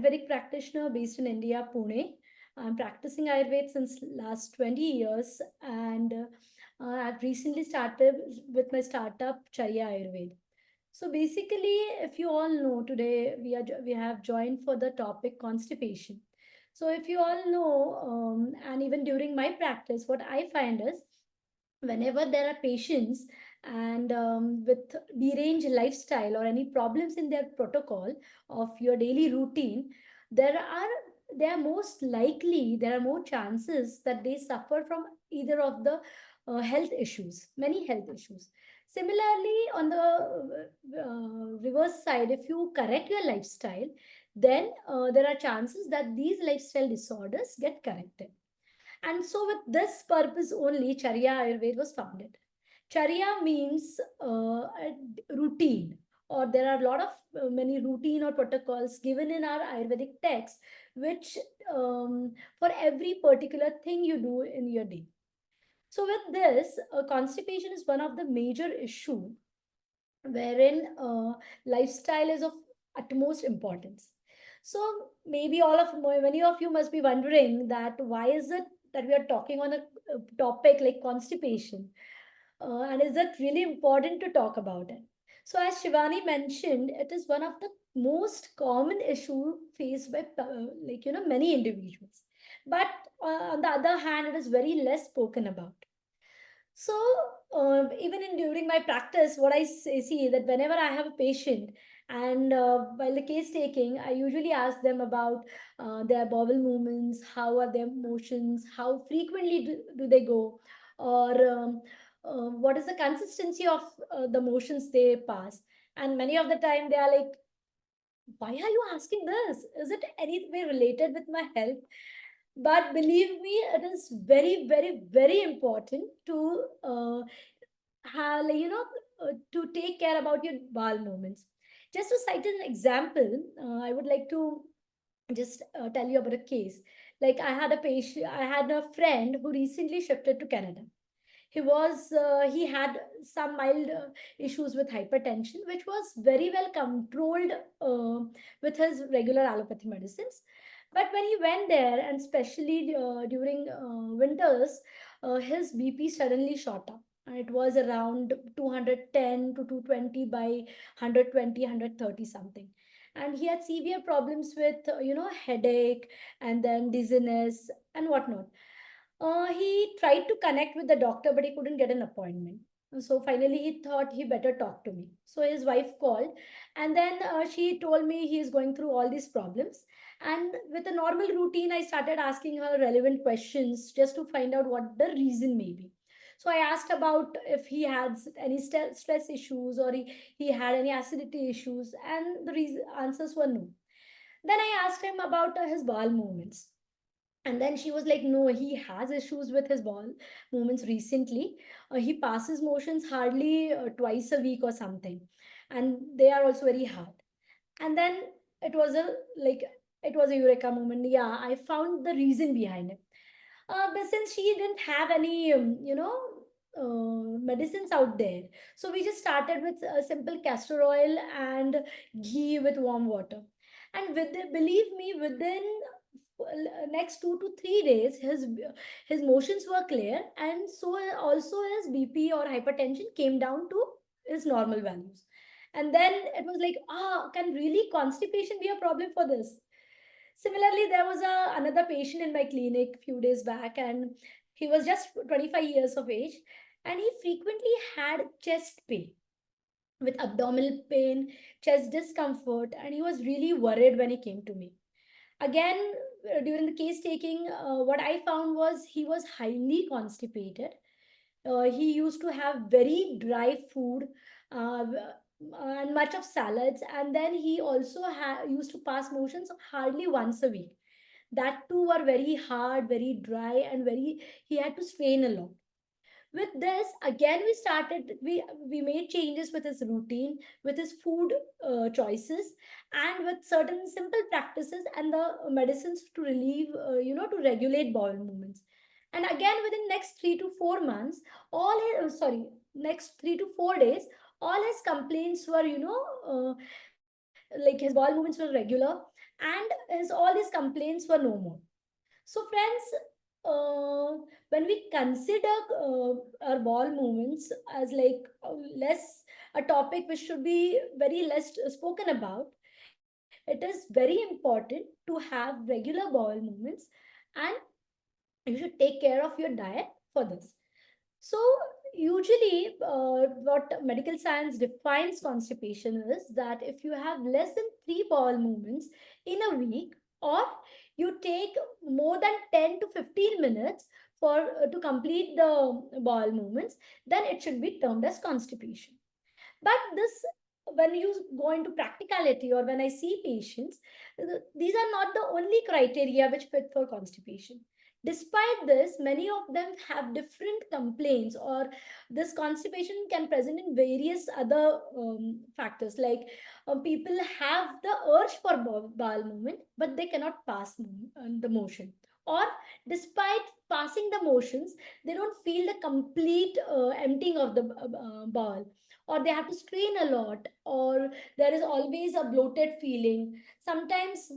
Ayurvedic practitioner based in India, Pune. I'm practicing Ayurveda since last 20 years, and I've recently started with my startup Charya Ayurveda. So basically, if you all know, today we have joined for the topic constipation. So if you all know, and even during my practice, what I find is whenever there are patients and with deranged lifestyle or any problems in their protocol of your daily routine, there are they are most likely there are more chances that they suffer from either of the health issues, many health issues. Similarly, on the reverse side, if you correct your lifestyle, then there are chances that these lifestyle disorders get corrected. And so, with this purpose only, Charya Ayurveda was founded. Charya means a routine, or there are a lot of many routine or protocols given in our Ayurvedic text, which for every particular thing you do in your day. So, with this, constipation is one of the major issue wherein lifestyle is of utmost importance. So maybe all of many of you must be wondering that why is it that we are talking on a topic like constipation, and is it really important to talk about it? So as Shivani mentioned, it is one of the most common issue faced by many individuals, but on the other hand, it is very less spoken about. So, even in during my practice, what I see that whenever I have a patient and while the case taking, I usually ask them about their bowel movements, how are their motions, how frequently do they go, or what is the consistency of the motions they pass. And many of the time they are like, why are you asking this? Is it any way related with my health? But believe me, it is very, very, very important to have, to take care about your bowel movements. Just to cite an example, I would like to just tell you about a case. Like I had a friend who recently shifted to Canada. He had some mild issues with hypertension, which was very well controlled with his regular allopathy medicines. But when he went there, and especially during winters, his BP suddenly shot up, and it was around 210 to 220 by 120 something. And he had severe problems with headache, and then dizziness and whatnot. He tried to connect with the doctor, but he couldn't get an appointment. So finally, he thought he better talk to me. So his wife called, and then she told me he is going through all these problems. And with a normal routine, I started asking her relevant questions just to find out what the reason may be. So I asked about if he had any stress issues, or he had any acidity issues, and the answers were no. Then I asked him about his bowel movements, and then she was like, no, he has issues with his bowel movements recently. He passes motions hardly twice a week or something, and they are also very hard. And then it was a like it was a eureka moment. Yeah, I found the reason behind it. But since she didn't have any medicines out there, so we just started with simple castor oil and ghee with warm water. And believe me, within next 2 to 3 days, his motions were clear, and so also his BP or hypertension came down to his normal values. And then it was like, can really constipation be a problem for this? Similarly, there was another patient in my clinic few days back, and he was just 25 years of age, and he frequently had chest pain with abdominal pain, chest discomfort, and he was really worried when he came to me. Again, during the case taking, what I found was he was highly constipated. He used to have very dry food, uh, and much of salads, and then he also used to pass motions hardly once a week. That too were very hard, very dry, and very he had to strain a lot. With this, again, we made changes with his routine, with his food choices, and with certain simple practices and the medicines to relieve, to regulate bowel movements. And again, within next 3 to 4 months, next 3 to 4 days, all his complaints were, like his bowel movements were regular, and his all these complaints were no more. So, friends, when we consider our bowel movements as like less a topic which should be very less spoken about, it is very important to have regular bowel movements, and you should take care of your diet for this. So, usually, what medical science defines constipation is that if you have less than three bowel movements in a week, or you take more than 10 to 15 minutes for to complete the bowel movements, then it should be termed as constipation. But this, when you go into practicality or when I see patients, these are not the only criteria which fit for constipation. Despite this, many of them have different complaints, or this constipation can present in various other factors. Like people have the urge for bowel movement, but they cannot pass the motion. Or despite passing the motions, they don't feel the complete emptying of the bowel, or they have to strain a lot, or there is always a bloated feeling. Sometimes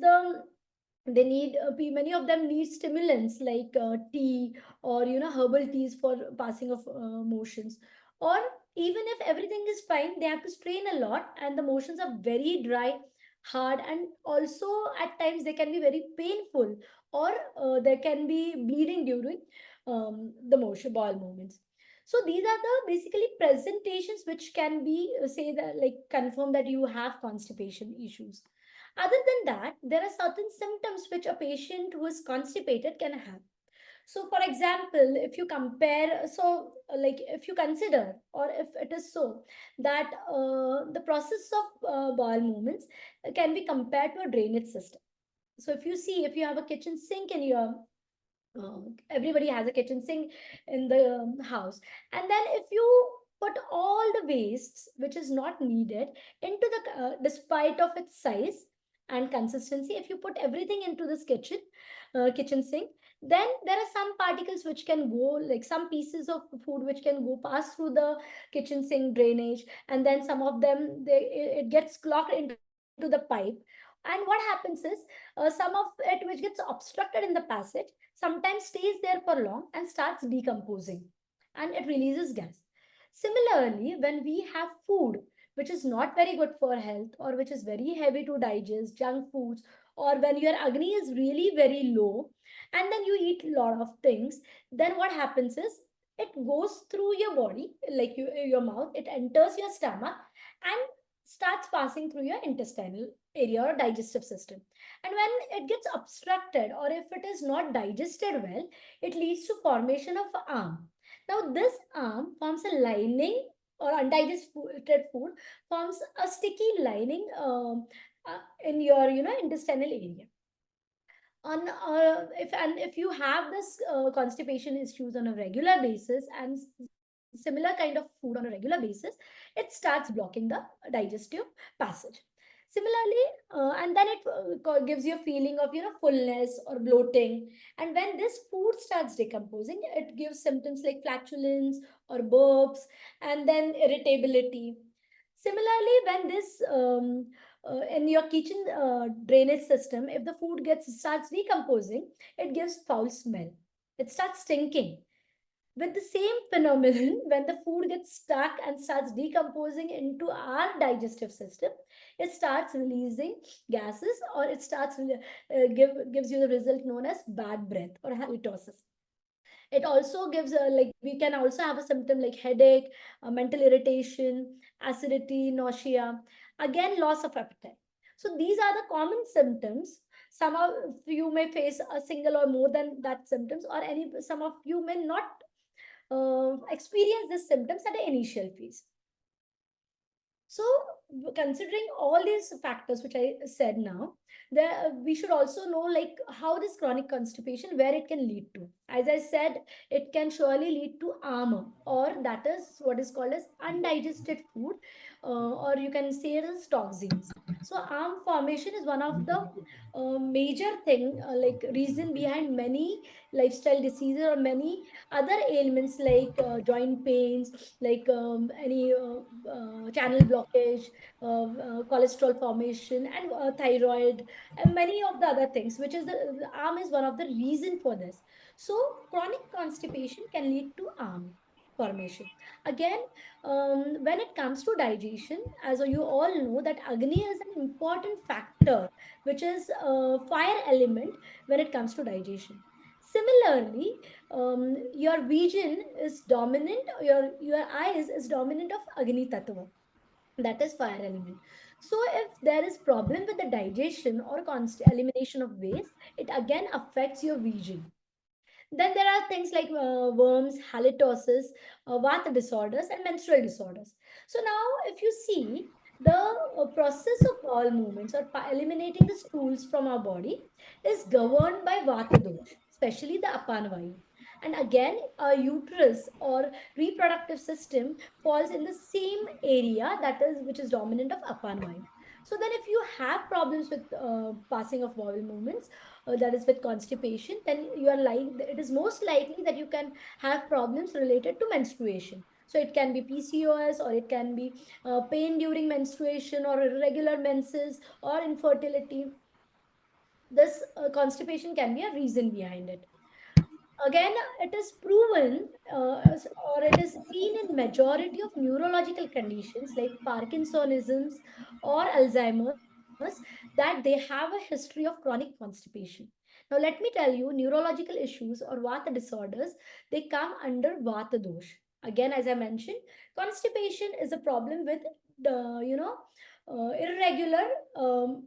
they need many of them need stimulants like tea, or herbal teas for passing of motions. Or even if everything is fine, they have to strain a lot, and the motions are very dry, hard, and also at times they can be very painful, or there can be bleeding during the motion bowel movements. So these are the basically presentations which can be say that like confirm that you have constipation issues. Other than that, there are certain symptoms which a patient who is constipated can have. So, for example, if you compare, so like if you consider, or if it is so that the process of bowel movements can be compared to a drainage system. So, if you see, if you have a kitchen sink in your everybody has a kitchen sink in the house, and then if you put all the wastes which is not needed into the despite of its size and consistency, if you put everything into this kitchen sink, then there are some particles which can go, like some pieces of food which can go pass through the kitchen sink drainage, and then some of them it gets clogged into the pipe. And what happens is some of it which gets obstructed in the passage sometimes stays there for long and starts decomposing, and it releases gas. Similarly, when we have food which is not very good for health, or which is very heavy to digest, junk foods, or when your agni is really very low, and then you eat a lot of things, then what happens is it goes through your body, like your mouth, it enters your stomach and starts passing through your intestinal area or digestive system. And when it gets obstructed, or if it is not digested well, it leads to formation of arm. Now this arm forms a lining, or undigested food forms a sticky lining in your intestinal area. On if you have this constipation issues on a regular basis, and similar kind of food on a regular basis, it starts blocking the digestive passage. Similarly, and then it gives you a feeling of fullness or bloating. And when this food starts decomposing, it gives symptoms like flatulence or burps, and then irritability. Similarly, when this in your kitchen drainage system, if the food gets starts decomposing, it gives foul smell. It starts stinking. With the same phenomenon, when the food gets stuck and starts decomposing into our digestive system, it starts releasing gases, or it starts gives you the result known as bad breath or halitosis. It also gives like we can also have a symptom like headache, mental irritation, acidity, nausea, again loss of appetite. So these are the common symptoms. Some of you may face a single or more than that symptoms, or any some of you may not experience these symptoms at the initial phase. So, considering all these factors which I said now, there we should also know like how this chronic constipation, where it can lead to. As I said, it can surely lead to AMA, or that is what is called as undigested food, or you can say it as toxins. So arm formation is one of the major thing, like reason behind many lifestyle diseases or many other ailments like joint pains, like any channel blockage, cholesterol formation, and thyroid, and many of the other things, which is the arm is one of the reason for this. So chronic constipation can lead to arm formation. Again, when it comes to digestion, as you all know, that Agni is an important factor, which is a fire element when it comes to digestion. Similarly, your vision is dominant, your eyes is dominant of Agni Tattva, that is fire element. So if there is problem with the digestion or elimination of waste, it again affects your vision. Then there are things like worms, halitosis, vata disorders, and menstrual disorders. So now, if you see the process of bowel movements or eliminating the stools from our body is governed by vata dosh, especially the apanvayu. And again, our uterus or reproductive system falls in the same area, that is which is dominant of apanvayu. So then, if you have problems with passing of bowel movements, that is with constipation, then you are like, it is most likely that you can have problems related to menstruation. So it can be PCOS, or it can be pain during menstruation, or irregular menses, or infertility. This constipation can be a reason behind it. Again, it is proven, or it is seen in majority of neurological conditions like Parkinsonisms or Alzheimer's, that they have a history of chronic constipation. Now, let me tell you, neurological issues or Vata disorders, they come under Vata dosh. Again, as I mentioned, constipation is a problem with the, irregular or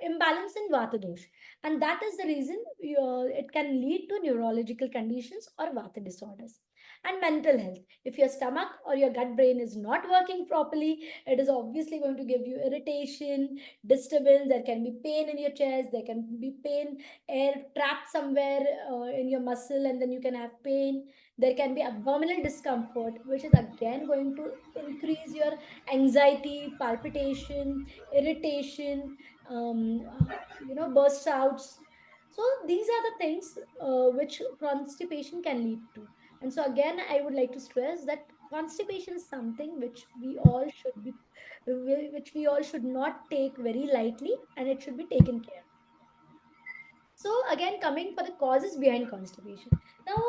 imbalance in Vata dosh, and that is the reason it can lead to neurological conditions or vata disorders. And mental health, if your stomach or your gut brain is not working properly, it is obviously going to give you irritation, disturbance. There can be pain in your chest, there can be pain, air trapped somewhere in your muscle, and then you can have pain. There can be abdominal discomfort, which is again going to increase your anxiety, palpitation, irritation, burst outs. So these are the things which constipation can lead to. And so again, I would like to stress that constipation is something which we all should be, which we all should not take very lightly, and it should be taken care. So again, coming for the causes behind constipation. Now,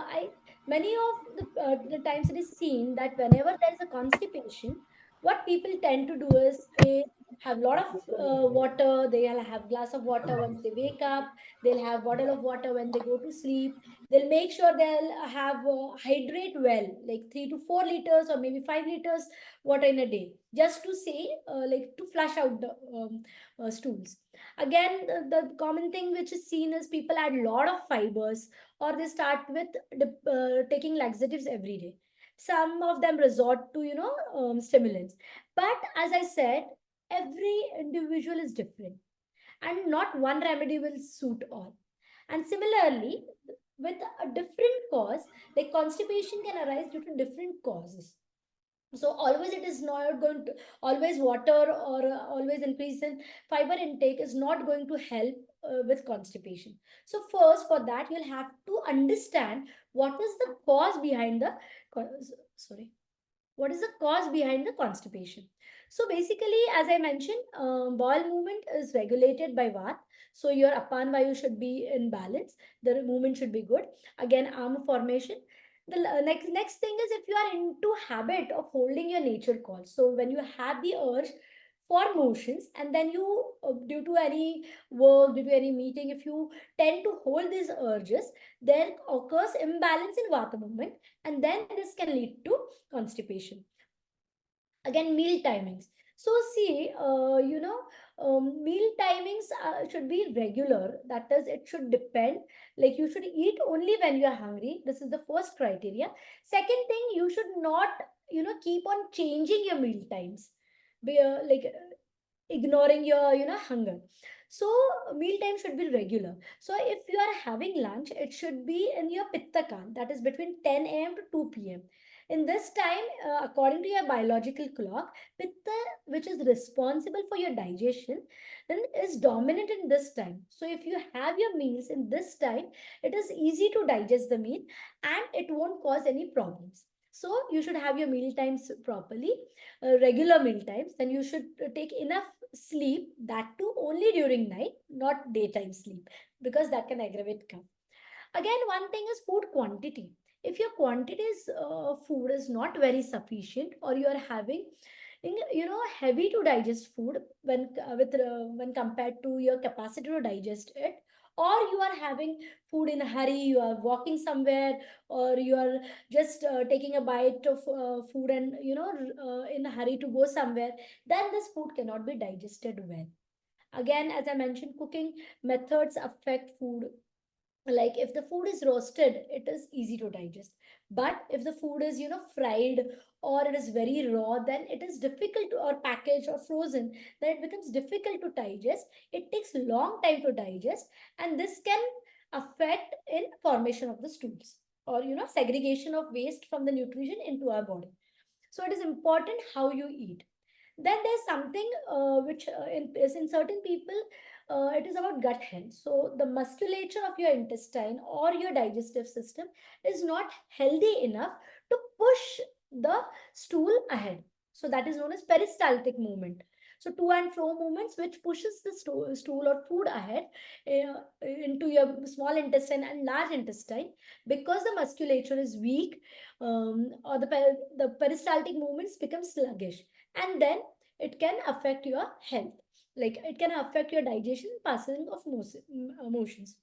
I many of the times it is seen that whenever there is a constipation, what people tend to do is they have a lot of water. They'll have glass of water once they wake up. They'll have bottle of water when they go to sleep. They'll make sure they'll have hydrate well, like 3 to 4 liters or maybe 5 liters water in a day, just to say like to flush out the stools. Again, the common thing which is seen is people add a lot of fibers, or they start with taking laxatives every day. Some of them resort to, stimulants. But as I said, every individual is different, and not one remedy will suit all. And similarly, with a different cause, like constipation can arise due to different causes. So always it is not going to, always water or always increase in fiber intake is not going to help with constipation. So first, for that, you'll have to understand what is the cause behind the sorry, what is the cause behind the constipation. So basically, as I mentioned, bowel movement is regulated by vat. So your apan vayu should be in balance, the movement should be good. Again, arm formation. The next thing is, if you are into habit of holding your nature call, so when you have the urge for motions, and then you due to any work, due to any meeting, if you tend to hold these urges, there occurs imbalance in vata movement, and then this can lead to constipation. Again, meal timings. So see, meal timings should be regular. That is, it should depend, like you should eat only when you are hungry. This is the first criteria. Second thing, you should not, keep on changing your meal times, ignoring your, hunger. So meal time should be regular. So if you are having lunch, it should be in your pitta kan, that is between 10 a.m. to 2 p.m. In this time, according to your biological clock, pitta, which is responsible for your digestion, then is dominant in this time. So if you have your meals in this time, it is easy to digest the meal and it won't cause any problems. So you should have your meal times properly, regular meal times. Then you should take enough sleep, that too only during night, not daytime sleep, because that can aggravate cough. Again, one thing is food quantity. If your quantities food is not very sufficient, or you are having heavy to digest food when compared to your capacity to digest it, or you are having food in a hurry, you are walking somewhere, or you are just taking a bite of food and in a hurry to go somewhere, then this food cannot be digested well. Again, as I mentioned, cooking methods affect food. Like if the food is roasted, it is easy to digest, but if the food is fried, or it is very raw, then it is difficult to, or packaged or frozen, then it becomes difficult to digest. It takes long time to digest, and this can affect in formation of the stools, or segregation of waste from the nutrition into our body. So it is important how you eat. Then there's something which is in certain people, it is about gut health. So the musculature of your intestine or your digestive system is not healthy enough to push the stool ahead. So that is known as peristaltic movement. So to and fro movements which pushes the stool or food ahead into your small intestine and large intestine, because the musculature is weak, or the peristaltic movements become sluggish, and then it can affect your health. Like it can affect your digestion, passing of motions.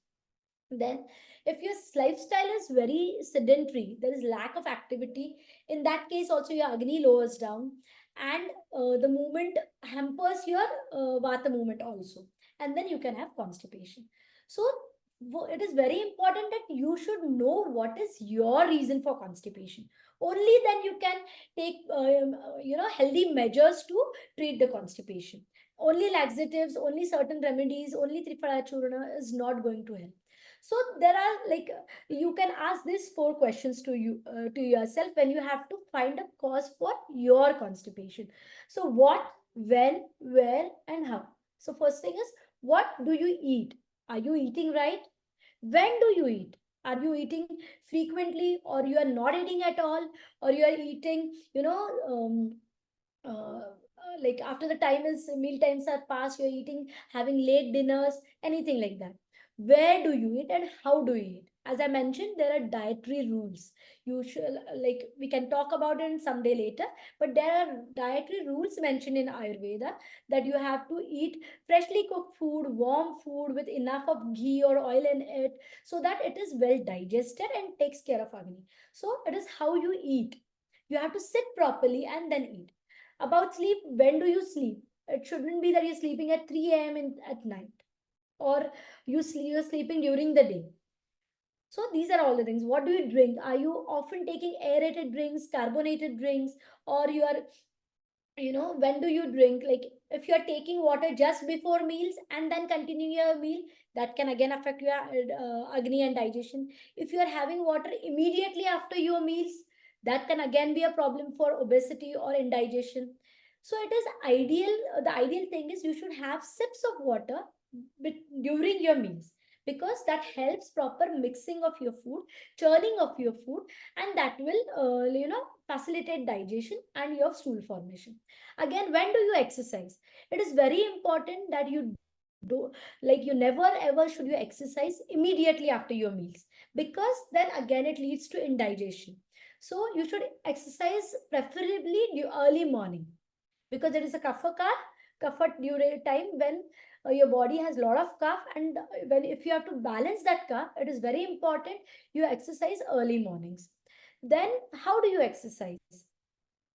Then if your lifestyle is very sedentary, there is lack of activity, in that case also your agni lowers down, and the movement hampers your vata movement also, and then you can have constipation. So it is very important that you should know what is your reason for constipation. Only then you can take healthy measures to treat the constipation. Only laxatives, only certain remedies, only triphala churna is not going to help. So there are like, you can ask these four questions to you, to yourself, when you have to find a cause for your constipation. So what, when, where, and how. So first thing is, what do you eat? Are you eating right? When do you eat? Are you eating frequently, or you are not eating at all, or you are eating like after the time is meal times are passed, you're eating, having late dinners, anything like that. Where do you eat and how do you eat? As I mentioned, there are dietary rules. You should, like, we can talk about it someday later, but there are dietary rules mentioned in Ayurveda, that you have to eat freshly cooked food, warm food with enough of ghee or oil in it, so that it is well digested and takes care of agni. So it is how you eat. You have to sit properly and then eat. About sleep, when do you sleep? It shouldn't be that you're sleeping at 3 a.m. At night, or you're sleeping during the day. So these are all the things. What do you drink? Are you often taking aerated drinks, carbonated drinks, or you are, when do you drink? Like if you are taking water just before meals and then continue your meal, that can again affect your agni and digestion. If you are having water immediately after your meals, that can again be a problem for obesity or indigestion. So it is ideal, the ideal thing is you should have sips of water during your meals, because that helps proper mixing of your food, churning of your food, and that will facilitate digestion and your stool formation. Again, when do you exercise? It is very important that you do, like, you never ever should you exercise immediately after your meals, because then again it leads to indigestion. So you should exercise preferably early morning, because there is a kapha during time when your body has a lot of cough, and when, if you have to balance that cough, it is very important you exercise early mornings. Then how do you exercise?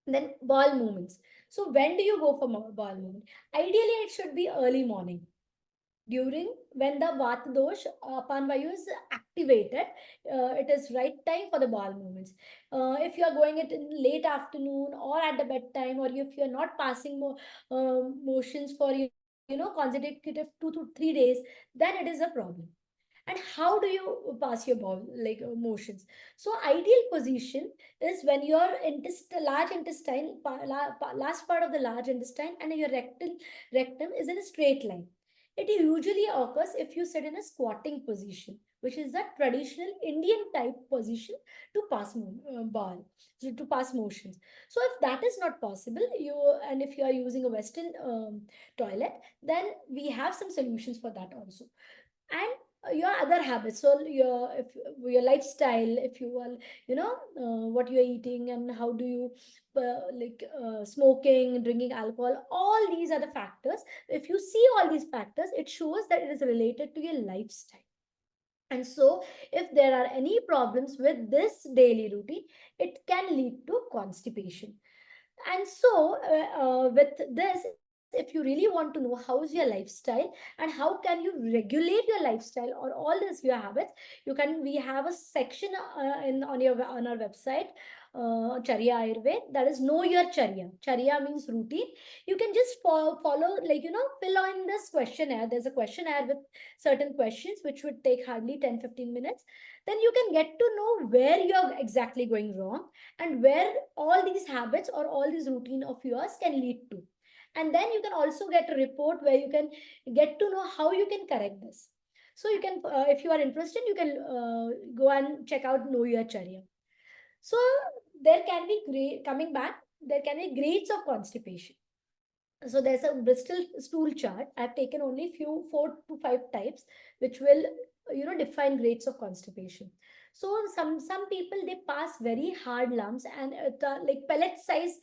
Then bowel movements. So when do you go for bowel movement? Ideally it should be early morning, during when the vata dosh, apanvayu is activated. It is right time for the bowel movements. If you are going it in late afternoon or at the bedtime, or if you are not passing motions for consecutive 2 to 3 days, then it is a problem. And how do you pass your bowel, like motions? So ideal position is when your large intestine, last part of the large intestine and your rectum is in a straight line. It usually occurs if you sit in a squatting position, which is the traditional Indian type position to pass bowel, so to pass motions. So if that is not possible, and if you are using a Western toilet, then we have some solutions for that also. And your other habits, so your lifestyle, if you are, what you are eating and how do you, smoking, drinking alcohol, all these are the factors. If you see all these factors, it shows that it is related to your lifestyle. And so, if there are any problems with this daily routine, it can lead to constipation. And so, with this, if you really want to know how is your lifestyle and how can you regulate your lifestyle or all this your habits, we have a section in on our website, Charya Ayurveda, that is know your Charya. Charya means routine. You can just follow, fill in this questionnaire. There's a questionnaire with certain questions which would take hardly 10-15 minutes. Then you can get to know where you're exactly going wrong and where all these habits or all these routine of yours can lead to. And then you can also get a report where you can get to know how you can correct this. So you can, if you are interested, you can go and check out know your Charya. So there can be coming back, there can be grades of constipation. So there's a Bristol stool chart. I've taken only few 4 to 5 types, which will define grades of constipation. So some people, they pass very hard lumps and like pellet size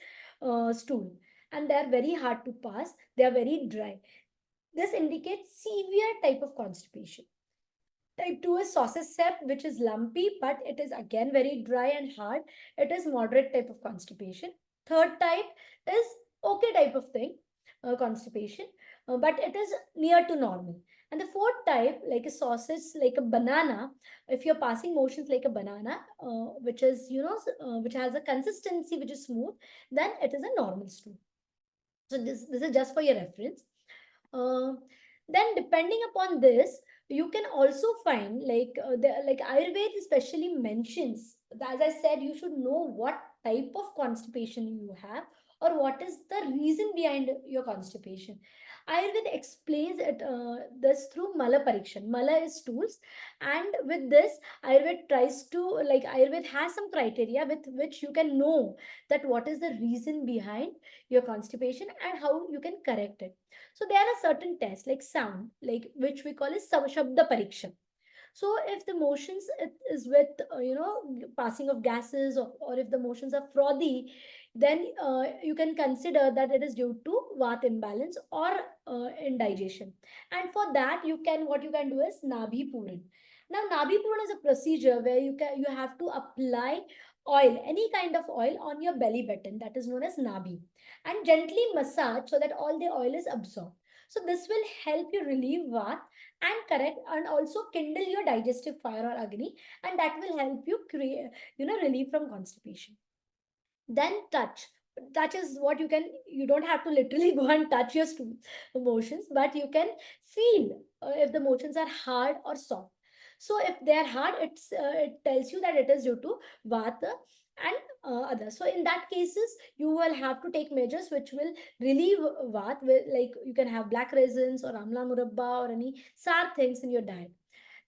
stool, and they are very hard to pass. They are very dry. This indicates severe type of constipation. Type 2 is sausage sep, which is lumpy, but it is again very dry and hard. It is moderate type of constipation. Third type is okay type of thing, constipation, but it is near to normal. And the fourth type, like a sausage, like a banana, if you're passing motions like a banana, which is, which has a consistency which is smooth, then it is a normal stool. So this is just for your reference. Uh, then depending upon this, you can also find like Ayurveda especially mentions, as I said, you should know what type of constipation you have or what is the reason behind your constipation. Ayurveda explains it this through Mala Parikshan. Mala is stools, and with this, Ayurveda tries to, like, Ayurveda has some criteria with which you can know that what is the reason behind your constipation and how you can correct it. So there are certain tests like sound, like which we call as Shabda Parikshan. So if the motions is with passing of gases, or if the motions are frothy, then you can consider that it is due to Vata imbalance or indigestion. And for that, what you can do is Nabhi Puran. Now Nabhi Puran is a procedure where you have to apply oil, any kind of oil, on your belly button, that is known as Nabhi, and gently massage so that all the oil is absorbed. So this will help you relieve Vata and correct and also kindle your digestive fire or Agni, and that will help you create, relieve from constipation. Then touch is what you don't have to literally go and touch your emotions, but you can feel if the motions are hard or soft. So if they are hard, it tells you that it is due to vata and others. So in that cases, you will have to take measures which will relieve like you can have black raisins or amla murabba or any sour things in your diet.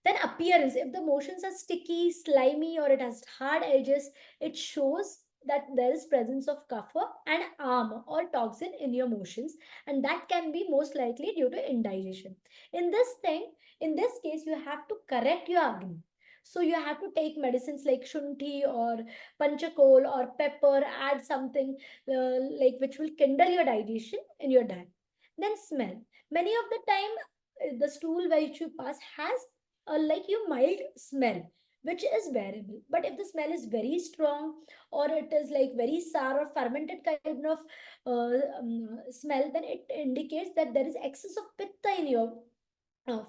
Then appearance, if the motions are sticky, slimy, or it has hard edges, it shows that there is presence of kapha and ama or toxin in your motions, and that can be most likely due to indigestion. In this thing, in this case, you have to correct your agni. So you have to take medicines like shunthi or panchakol or pepper, add something like which will kindle your digestion in your diet. Then smell. Many of the time, the stool which you pass has like you mild smell, which is bearable. But if the smell is very strong, or it is like very sour or fermented kind of smell, then it indicates that there is excess of pitta in your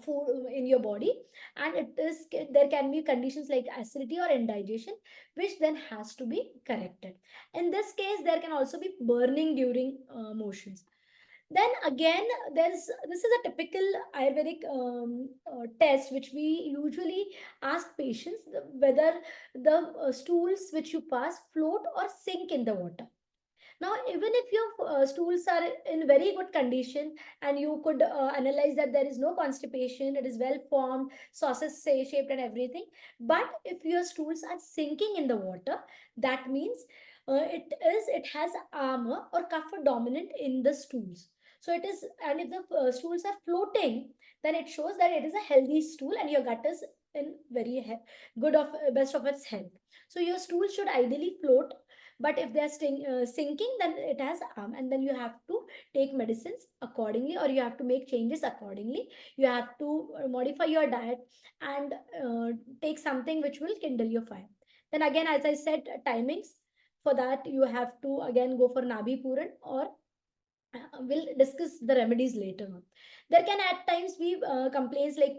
food in your body, and there can be conditions like acidity or indigestion, which then has to be corrected. In this case, there can also be burning during motions. Then again, there's this is a typical Ayurvedic test which we usually ask patients whether the stools which you pass float or sink in the water. Now, even if your stools are in very good condition and you could analyze that there is no constipation, it is well formed, sausage shaped and everything. But if your stools are sinking in the water, that means it has armor or kapha dominant in the stools. So it is, and if the stools are floating, then it shows that it is a healthy stool and your gut is in very good of best of its health. So your stool should ideally float, but if they're sinking, then it has and then you have to take medicines accordingly, or you have to make changes accordingly. You have to modify your diet and take something which will kindle your fire. Then again, as I said, timings for that, you have to again go for nabi puran, or we'll discuss the remedies later on. There can at times be complaints like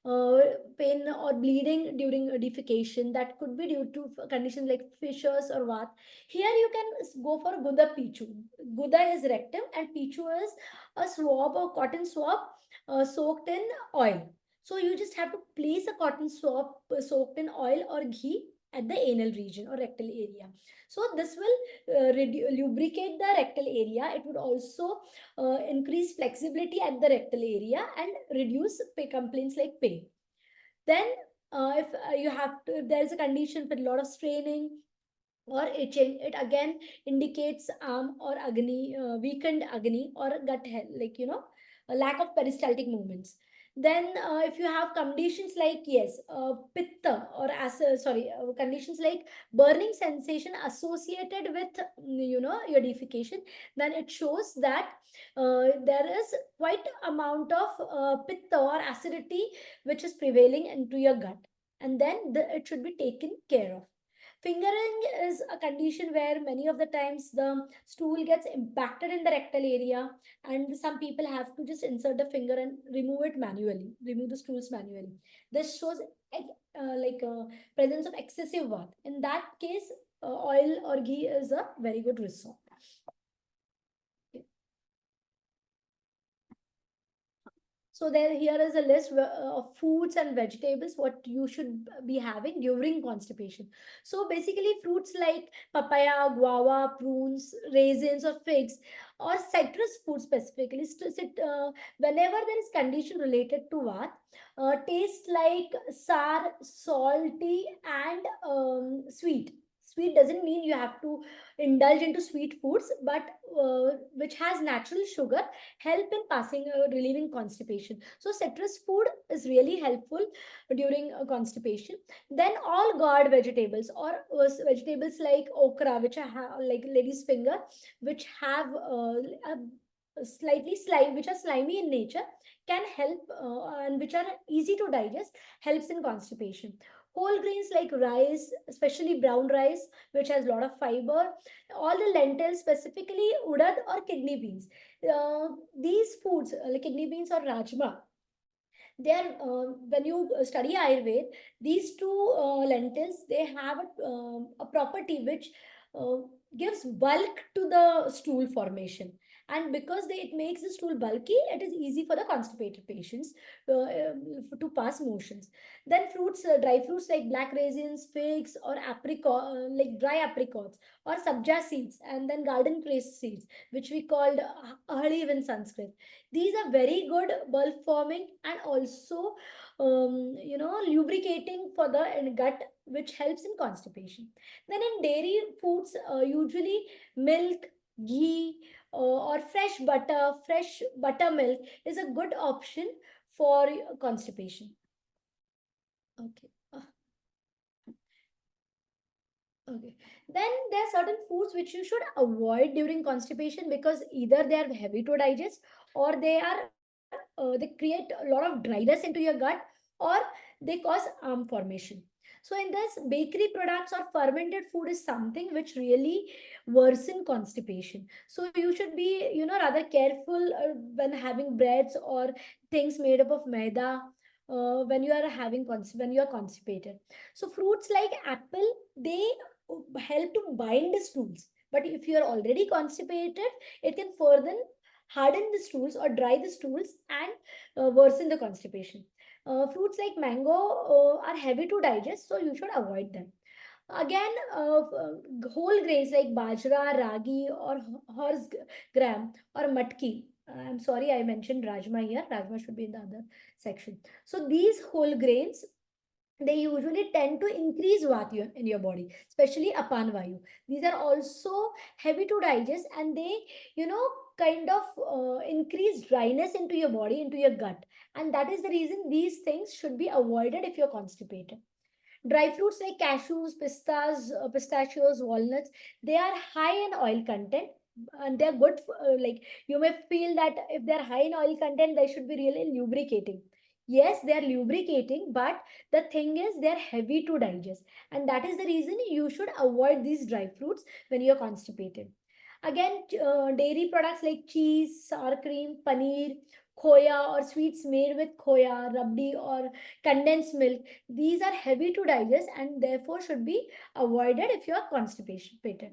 uh, pain or bleeding during defecation. That could be due to conditions like fissures or what. Here you can go for Guda Pichu. Guda is rectum and Pichu is a swab or cotton swab soaked in oil. So you just have to place a cotton swab soaked in oil or ghee at the anal region or rectal area. So this will lubricate the rectal area. It would also increase flexibility at the rectal area and reduce complaints like pain. Then, if you have to, if there is a condition with a lot of straining or itching, it again indicates or agni, weakened agni or gut health, like a lack of peristaltic movements. Then, if you have conditions like yes, pitta or conditions like burning sensation associated with your defecation, then it shows that there is quite amount of pitta or acidity which is prevailing into your gut, and then it should be taken care of. Fingering is a condition where many of the times the stool gets impacted in the rectal area, and some people have to just insert the finger and remove it manually, remove the stools manually. This shows presence of excessive bath. In that case, oil or ghee is a very good resource. So there, here is a list of foods and vegetables what you should be having during constipation. So basically, fruits like papaya, guava, prunes, raisins, or figs, or citrus fruits specifically, whenever there is condition related to what, taste like sour, salty, and sweet. Sweet doesn't mean you have to indulge into sweet foods, but which has natural sugar help in passing relieving constipation. So citrus food is really helpful during constipation. Then all gourd vegetables or vegetables like okra, which I have like lady's finger, which have slightly slime, which are slimy in nature, can help and which are easy to digest, helps in constipation. Whole grains like rice, especially brown rice, which has a lot of fiber, all the lentils, specifically udad or kidney beans. These foods, like kidney beans or rajma, they are when you study Ayurveda, these two lentils, they have a property which uh, gives bulk to the stool formation. And because it makes the stool bulky, it is easy for the constipated patients to pass motions. Then fruits, dry fruits like black raisins, figs, or like dry apricots, or sabja seeds, and then garden cress seeds, which we called ahaliv in Sanskrit. These are very good bulk forming and also lubricating for the gut, which helps in constipation. Then in dairy foods, usually milk, ghee, or fresh buttermilk is a good option for constipation. Okay. Okay. Then there are certain foods which you should avoid during constipation because either they are heavy to digest, or they create a lot of dryness into your gut, or they cause formation. So in this, bakery products or fermented food is something which really worsen constipation. So you should be rather careful when having breads or things made up of maida when you are when you are constipated. So fruits like apple, they help to bind stools. But if you are already constipated, it can further harden the stools or dry the stools, and worsen the constipation. Fruits like mango are heavy to digest, so you should avoid them. Again, whole grains like bajra, ragi, or horse gram or matki. I'm sorry, I mentioned rajma here. Rajma should be in the other section. So these whole grains, they usually tend to increase vata in your body, especially apan vayu. These are also heavy to digest, and they, you know, kind of increase dryness into your body, into your gut. And that is the reason these things should be avoided if you're constipated. Dry fruits like cashews, pistachios, walnuts, they are high in oil content, and they're good. Like, you may feel that if they're high in oil content, they should be really lubricating. Yes, they are lubricating, but the thing is, they're heavy to digest, and that is the reason you should avoid these dry fruits when you're constipated. Again, dairy products like cheese, sour cream, paneer, khoya, or sweets made with khoya, rabdi, or condensed milk, these are heavy to digest and therefore should be avoided if you are constipated.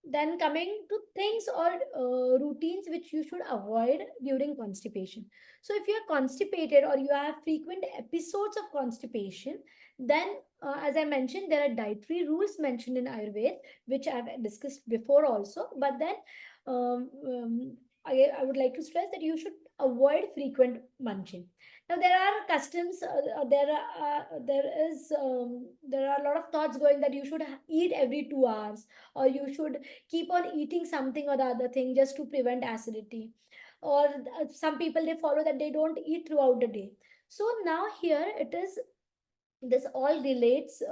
Then coming to things or routines which you should avoid during constipation. So if you are constipated or you have frequent episodes of constipation, then as I mentioned, there are dietary rules mentioned in Ayurveda, which I've discussed before also. But then um, um, I would like to stress that you should avoid frequent munching. Now there are customs. There are a lot of thoughts going that you should eat every 2 hours, or you should keep on eating something or the other thing just to prevent acidity. Or some people, they follow that they don't eat throughout the day. So now here it is, this all relates.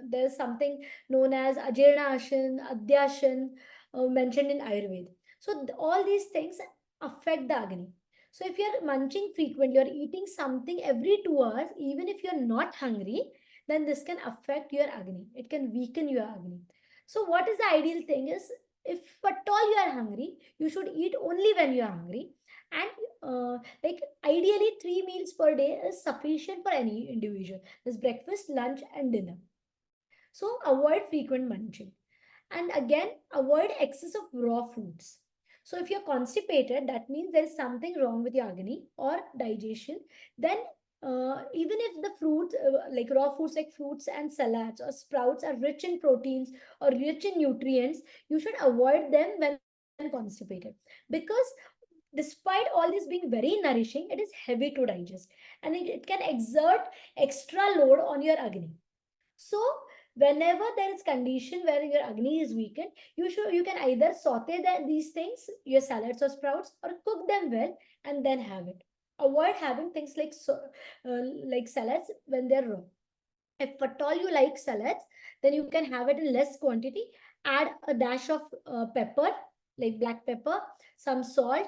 There's something known as ajirna ashan, adyashan, mentioned in Ayurveda. So all these things affect the agni. So if you're munching frequently, you're eating something every 2 hours, even if you're not hungry, then this can affect your agni. It can weaken your agni. So what is the ideal thing is, if at all you are hungry, you should eat only when you are hungry. And like, ideally 3 meals per day is sufficient for any individual. There's breakfast, lunch, and dinner. So avoid frequent munching. And again, avoid excess of raw foods. So if you're constipated, that means there is something wrong with your agni or digestion. Then even if the fruits, like raw foods like fruits and salads or sprouts, are rich in proteins or rich in nutrients, you should avoid them when constipated, because despite all this being very nourishing, it is heavy to digest, and it can exert extra load on your agni. So whenever there is condition where your agni is weakened, you can either saute these things, your salads or sprouts, or cook them well and then have it. Avoid having things like like salads when they're raw. If at all you like salads, then you can have it in less quantity. Add a dash of pepper, like black pepper, some salt,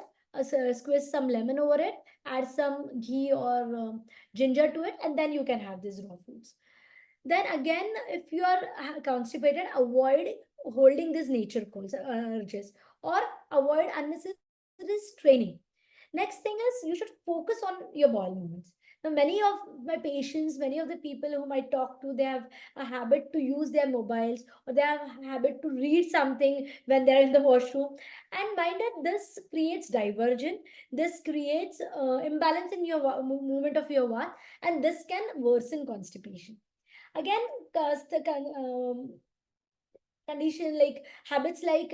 squeeze some lemon over it, add some ghee or ginger to it, and then you can have these raw foods. Then again, if you are constipated, avoid holding these nature calls, urges, or avoid unnecessary straining. Next thing is, you should focus on your bowel movements. Now, many of my patients, many of the people whom I talk to, they have a habit to use their mobiles, or they have a habit to read something when they're in the washroom. And mind that this creates diversion, this creates imbalance in your movement of your va, and this can worsen constipation. Again, condition like habits like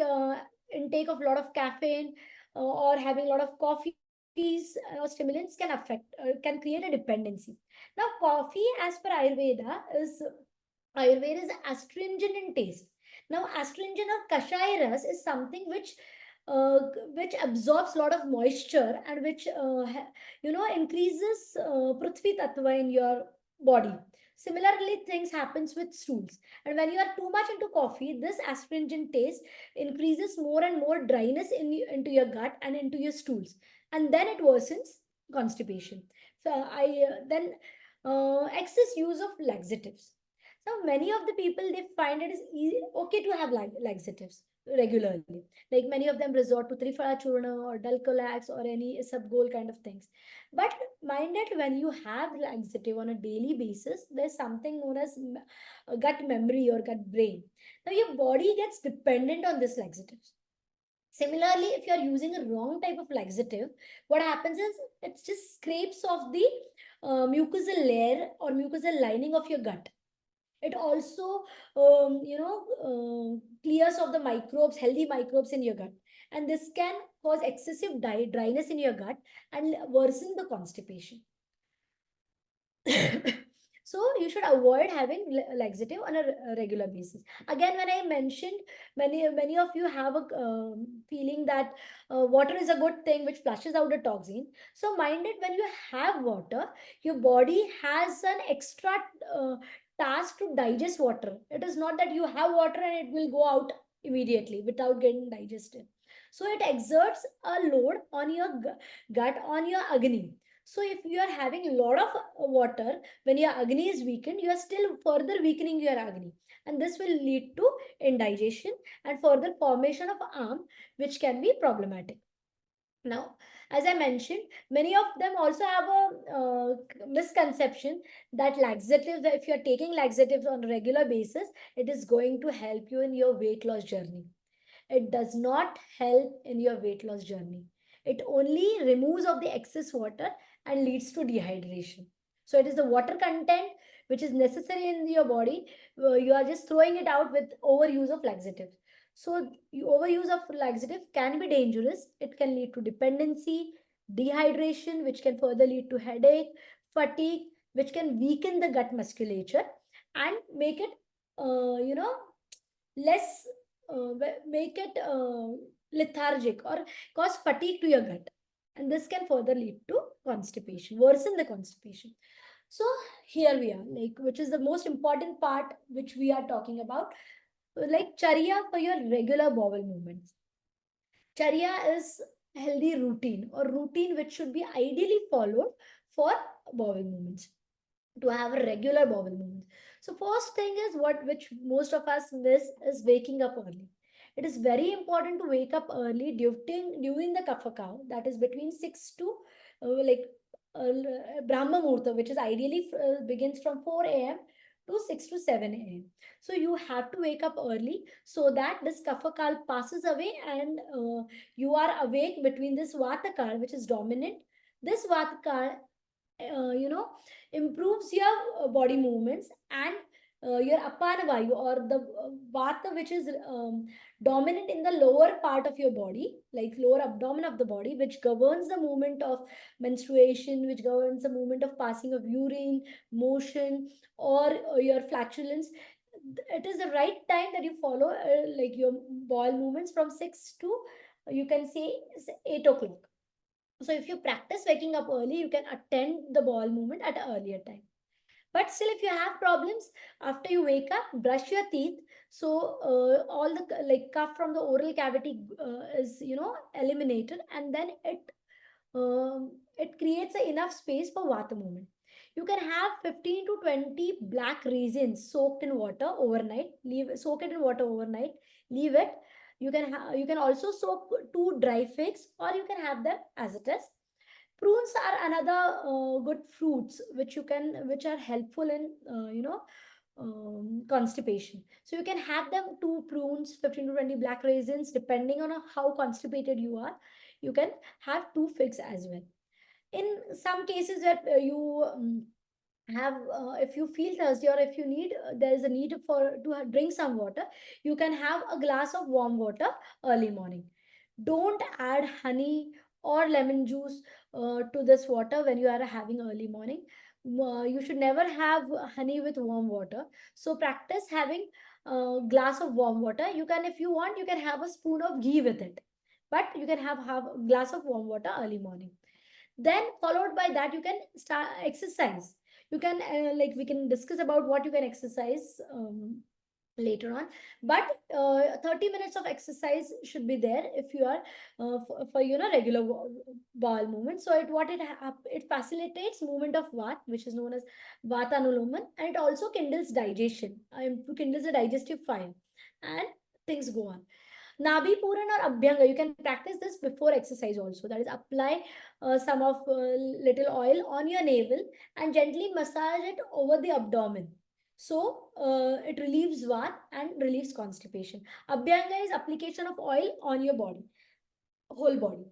intake of a lot of caffeine, or having a lot of coffees or stimulants can affect, can create a dependency. Now coffee, as per Ayurveda is astringent in taste. Now, astringent or kashaya ras is something uh, which absorbs a lot of moisture, and which increases prithvi tattva in your body. Similarly, things happens with stools. And when you are too much into coffee, this astringent taste increases more and more dryness into your gut and into your stools, and then it worsens constipation. So I then excess use of laxatives. So many of the people, they find it is okay to have laxatives regularly. Like, many of them resort to Trifala Churna or Dulcolax or any Isabgol kind of things. But mind that when you have laxative on a daily basis, there's something known as gut memory or gut brain. Now your body gets dependent on this laxatives. Similarly, if you are using a wrong type of laxative, what happens is it just scrapes off the mucosal layer or mucosal lining of your gut. It also, clears off the microbes, healthy microbes in your gut. And this can cause excessive dryness in your gut and worsen the constipation. So you should avoid having laxative on a regular basis. Again, when I mentioned, many of you have a feeling that water is a good thing which flushes out the toxin. So mind it, when you have water, your body has an extra uh, task to digest water. It is not that you have water and it will go out immediately without getting digested. So it exerts a load on your gut, on your agni. So if you are having a lot of water, when your agni is weakened, you are still further weakening your agni. And this will lead to indigestion and further formation of arm, which can be problematic. Now, as I mentioned, many of them also have a misconception that laxatives, if you are taking laxatives on a regular basis, it is going to help you in your weight loss journey. It does not help in your weight loss journey. It only removes of the excess water and leads to dehydration. So it is the water content which is necessary in your body. You are just throwing it out with overuse of laxatives. So overuse of laxative can be dangerous. It can lead to dependency, dehydration, which can further lead to headache, fatigue, which can weaken the gut musculature and make it, less, make it lethargic or cause fatigue to your gut. And this can further lead to constipation, worsen the constipation. So here we are, like, which is the most important part which we are talking about, like charya for your regular bowel movements. Charya is healthy routine or routine which should be ideally followed for bowel movements, to have a regular bowel movement. So first thing is what which most of us miss is waking up early. It is very important to wake up early during the kapha cow, that is between 6 to like Brahma Muhurta, which is ideally begins from 4 a.m. to 6 to 7 a.m. So you have to wake up early so that this kapha kal passes away and you are awake between this vata kal, which is dominant. This vata kal, uh, you know improves your body movements and your apana vayu or the vata, which is dominant in the lower part of your body, like lower abdomen of the body, which governs the movement of menstruation, which governs the movement of passing of urine, motion, or your flatulence. It is the right time that you follow, like your bowel movements from 6 to, you can say, 8 o'clock. So if you practice waking up early, you can attend the bowel movement at an earlier time. But still, if you have problems after you wake up, brush your teeth. So all the like cough from the oral cavity is, eliminated, and then it creates enough space for vata movement. You can have 15 to 20 black raisins soaked in water overnight. Soak it in water overnight. Leave it. You can also soak two dry figs, or you can have them as it is. Prunes are another good fruits which are helpful in constipation. So you can have them, two prunes, 15 to 20 black raisins, depending on how constipated you are. You can have two figs as well. In some cases that you have if you feel thirsty, or if you need there is a need for to drink some water, you can have a glass of warm water early morning. Don't add honey or lemon juice to this water when you are having early morning. You should never have honey with warm water. So practice having a glass of warm water. You can, if you want, you can have a spoon of ghee with it, but you can have a glass of warm water early morning. Then followed by that, you can start exercise. You can like, we can discuss about what you can exercise later on. But 30 minutes of exercise should be there if you are for regular bowel movement. So it facilitates movement of vat, which is known as vatanuloman, and it also kindles digestion, kindles the digestive fire, and things go on. Nabi Puran or Abhyanga, you can practice this before exercise also. That is, apply some of little oil on your navel and gently massage it over the abdomen. So it relieves vat and relieves constipation. Abhyanga is application of oil on your body. whole body.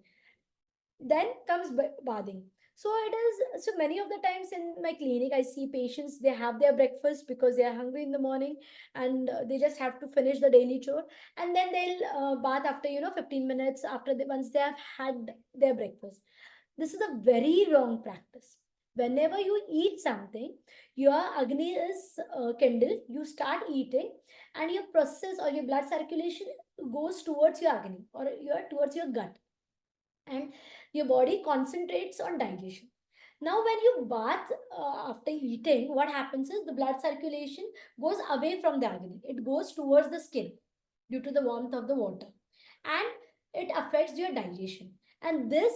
Then comes bathing. So it is, so many of the times in my clinic I see patients, they have their breakfast because they are hungry in the morning, and they just have to finish the daily chore, and then they'll bath after 15 minutes after they, once they have had their breakfast. This is a very wrong practice. Whenever you eat something, your agni is kindled, you start eating, and your process or your blood circulation goes towards your agni or towards your gut, and your body concentrates on digestion. Now, when you bath after eating, what happens is the blood circulation goes away from the agni. It goes towards the skin due to the warmth of the water, and it affects your digestion. And this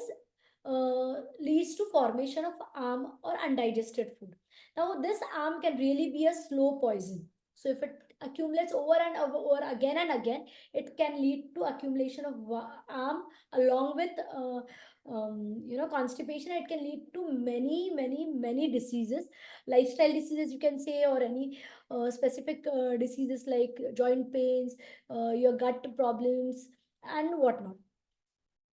leads to formation of arm or undigested food. Now, this arm can really be a slow poison. So, if it accumulates over and over again and again, it can lead to accumulation of arm along with constipation. It can lead to many diseases, lifestyle diseases you can say, or any specific diseases like joint pains, your gut problems, and whatnot.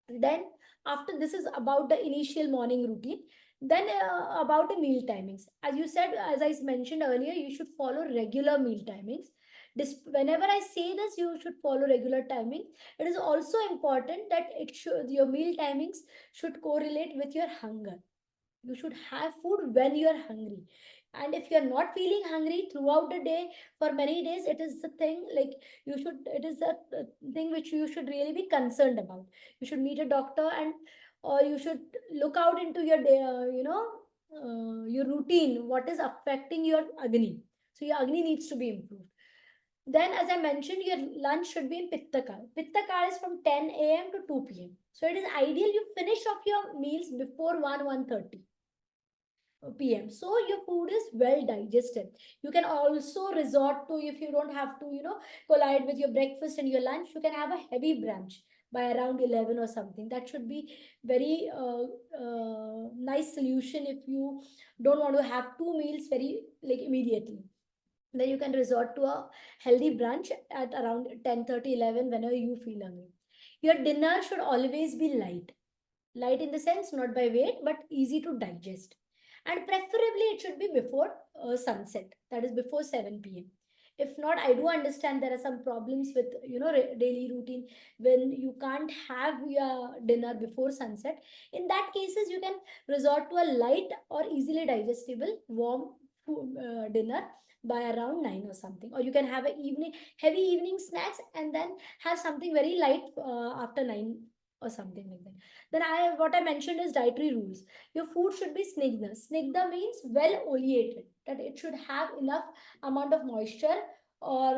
Then, after this is about the initial morning routine. Then about the meal timings, as you said, as I mentioned earlier, you should follow regular meal timings. Whenever I say this, you should follow regular timing. It is also important that it should, your meal timings should correlate with your hunger. You should have food when you are hungry. And if you're not feeling hungry throughout the day for many days, it is the thing, like, you should, it is the thing which you should really be concerned about. You should meet a doctor, and or you should look out into your day, your routine, what is affecting your agni. So your agni needs to be improved. Then, as I mentioned, your lunch should be in Pitta Kal. Pitta Kal is from 10 a.m. to 2 p.m. So it is ideal you finish off your meals before 1:30 p.m. So your food is well digested. You can also resort to, if you don't have to, collide with your breakfast and your lunch, you can have a heavy brunch by around 11 or something. That should be very nice solution if you don't want to have two meals very like immediately. Then you can resort to a healthy brunch at around 10:30, 11, whenever you feel hungry. Your dinner should always be light. Light in the sense, not by weight, but easy to digest. And preferably, it should be before sunset, that is before 7 p.m. If not, I do understand there are some problems with daily routine when you can't have your dinner before sunset. In that cases, you can resort to a light or easily digestible warm dinner by around 9 or something, or you can have a evening heavy evening snacks and then have something very light after 9 or something like that. Then what I mentioned is dietary rules. Your food should be snigdha. Snigdha means well oleated, that it should have enough amount of moisture, or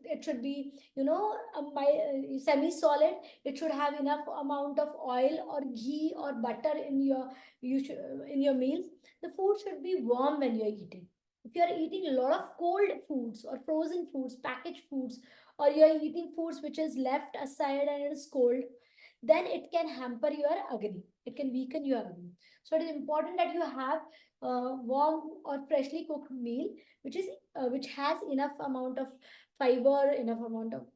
it should be semi-solid. It should have enough amount of oil or ghee or butter in your in your meals. The food should be warm when you're eating. If you're eating a lot of cold foods or frozen foods, packaged foods, or you're eating foods which is left aside and it is cold, then it can hamper your agni. It can weaken your agni. So it is important that you have warm or freshly cooked meal, which has enough amount of fiber, enough amount of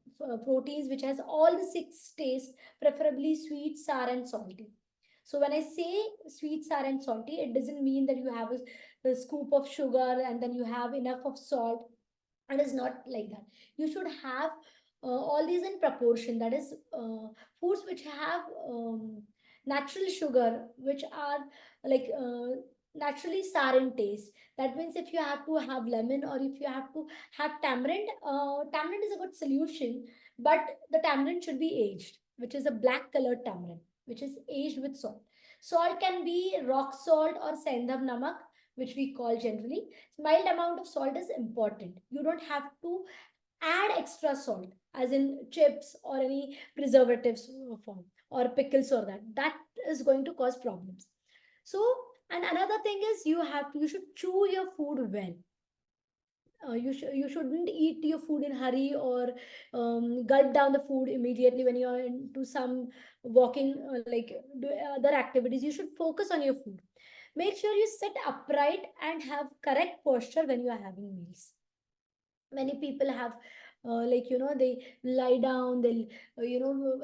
proteins, which has all the six tastes, preferably sweet, sour, and salty. So when I say sweet, sour, and salty, it doesn't mean that you have a scoop of sugar and then you have enough of salt. It is not like that. You should have all these in proportion. That is, foods which have natural sugar, which are like naturally sour in taste. That means if you have to have lemon, or if you have to have tamarind, tamarind is a good solution, but the tamarind should be aged, which is a black colored tamarind, which is aged with salt. Salt can be rock salt or sendham namak, which we call generally. Mild amount of salt is important. You don't have to add extra salt, as in chips or any preservatives form, or pickles, or that is going to cause problems. So, and another thing is, you should chew your food well. You shouldn't eat your food in hurry, or gulp down the food immediately when you're into some walking, like do other activities. You should focus on your food. Make sure you sit upright and have correct posture when you are having meals. Many people have like they lie down, they'll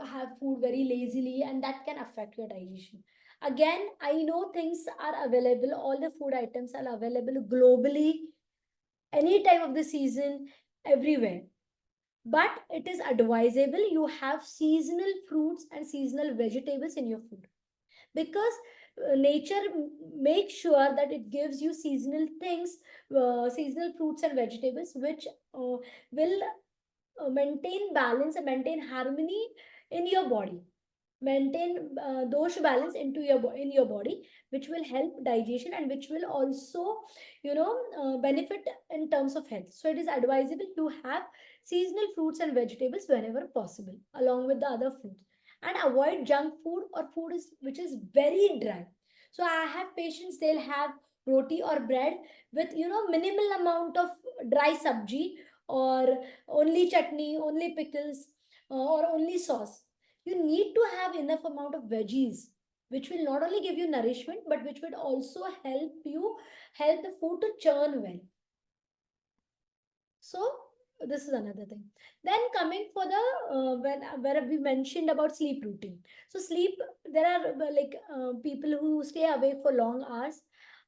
have food very lazily, and that can affect your digestion. Again, I know things are available, all the food items are available globally, any time of the season, everywhere. But it is advisable you have seasonal fruits and seasonal vegetables in your food, because nature makes sure that it gives you seasonal things, seasonal fruits and vegetables, which will maintain balance and maintain harmony in your body, maintain dosha balance in your body, which will help digestion and which will also benefit in terms of health. So it is advisable to have seasonal fruits and vegetables whenever possible, along with the other foods, and avoid junk food or food is which is very dry. So I have patients, they'll have roti or bread with minimal amount of dry sabji, or only chutney, only pickles, or only sauce. You need to have enough amount of veggies, which will not only give you nourishment but which would also help the food to churn well. So this is another thing. Then coming for the when where we mentioned about sleep routine. So sleep, there are people who stay awake for long hours.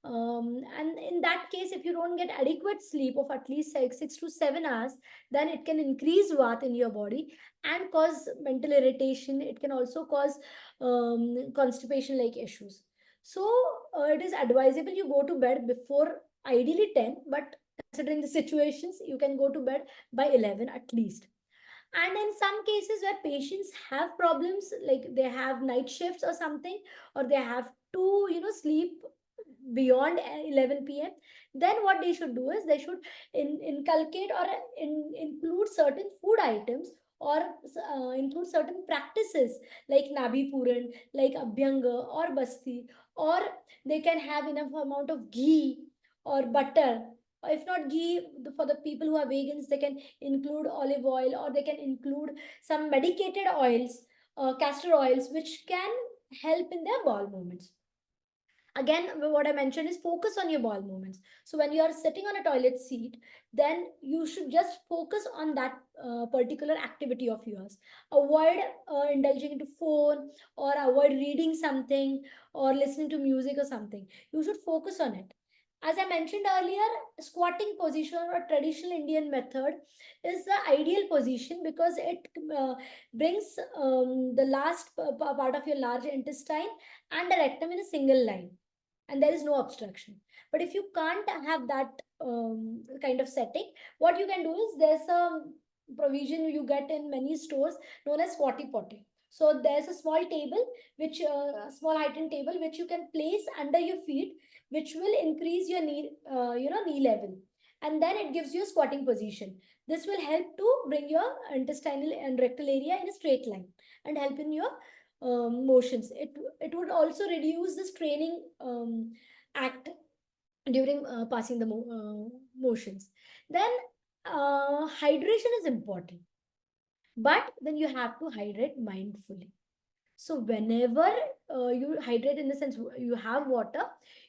And in that case, if you don't get adequate sleep of at least 6 to 7 hours, then it can increase vat in your body and cause mental irritation. It can also cause constipation like issues. So it is advisable you go to bed before ideally 10, but considering the situations, you can go to bed by 11 at least. And in some cases where patients have problems, like they have night shifts or something, or they have to sleep beyond 11 p.m., then what they should do is they should inculcate or include certain food items, or include certain practices like nabi puran, like abhyanga or basti, or they can have enough amount of ghee or butter. If not ghee, for the people who are vegans, they can include olive oil, or they can include some medicated oils, castor oils, which can help in their bowel movements. Again, what I mentioned is focus on your bowel movements. So when you are sitting on a toilet seat, then you should just focus on that particular activity of yours. Avoid indulging into phone, or avoid reading something, or listening to music or something. You should focus on it. As I mentioned earlier, squatting position or traditional Indian method is the ideal position, because it brings the last part of your large intestine and the rectum in a single line, and there is no obstruction. But if you can't have that kind of setting, what you can do is, there's a provision you get in many stores known as squatty potty. So there's a small table, which a small heightened table, which you can place under your feet, which will increase your knee level, and then it gives you a squatting position. This will help to bring your intestinal and rectal area in a straight line and help in your motions. It would also reduce the straining act during passing the motions. Then hydration is important, but then you have to hydrate mindfully. So whenever you hydrate, in the sense you have water,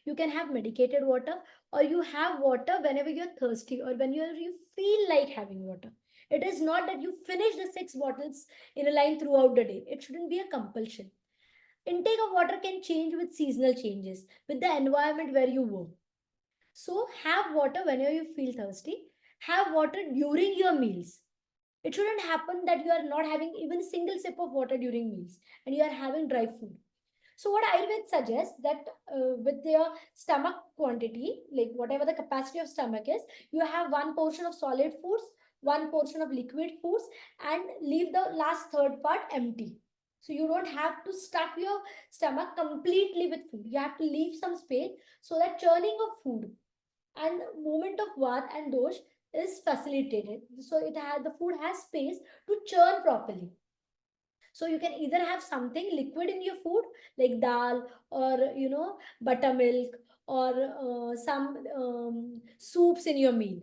you can have medicated water, or you have water whenever you're thirsty, or when you feel like having water. It is not that you finish the 6 bottles in a line throughout the day. It shouldn't be a compulsion. Intake of water can change with seasonal changes, with the environment where you work. So have water whenever you feel thirsty. Have water during your meals. It shouldn't happen that you are not having even a single sip of water during meals and you are having dry food. So what Ayurveda suggests, that with your stomach quantity, like whatever the capacity of stomach is, you have one portion of solid foods, one portion of liquid foods, and leave the last third part empty. So you don't have to stuff your stomach completely with food. You have to leave some space, so that churning of food and movement of vat and dosh is facilitated. So the food has space to churn properly. So you can either have something liquid in your food, like dal, or buttermilk, or some soups in your meal.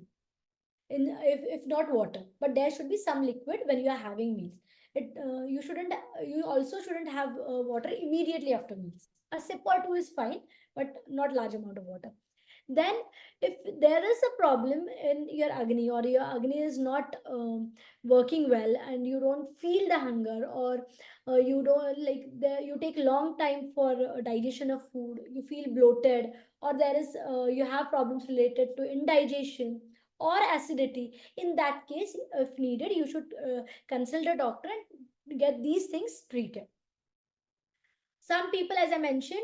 If not water, but there should be some liquid when you are having meals. You also shouldn't have water immediately after meals. A sip or two is fine, but not large amount of water. Then if there is a problem in your agni, or your agni is not working well, and you don't feel the hunger, or you don't like you take long time for digestion of food, you feel bloated, or there is you have problems related to indigestion or acidity, in that case, if needed, you should consult a doctor and get these things treated. Some people, as I mentioned,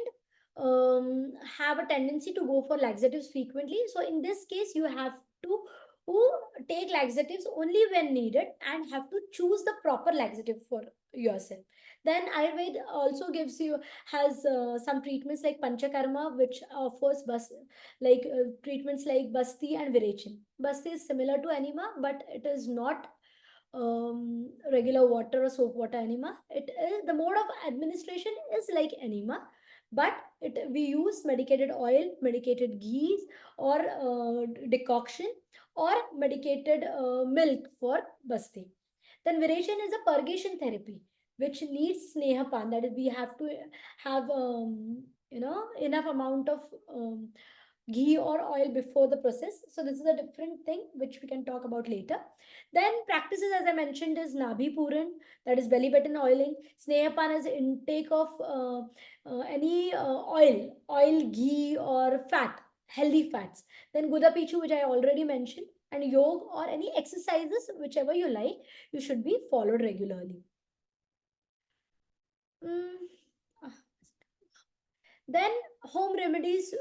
have a tendency to go for laxatives frequently. So in this case, you have to who take laxatives only when needed, and have to choose the proper laxative for yourself. Then Ayurveda also gives you has some treatments like Panchakarma, which offers treatments like Basti and Virechin. Basti is similar to enema, but it is not regular water or soap water enema. It is the mode of administration is like enema, but we use medicated oil, medicated ghee, or decoction, or medicated milk for basti. Then viration is a purgation therapy, which needs snehapan. That is, we have to have enough amount of ghee or oil before the process. So this is a different thing which we can talk about later. Then practices, as I mentioned, is Nabhi Puran, that is belly button oiling. Snehapan is intake of any oil, ghee, or fat, healthy fats. Then Guda Pichu, which I already mentioned, and yoga or any exercises, whichever you like, you should be followed regularly. Mm, ah, Then home remedies,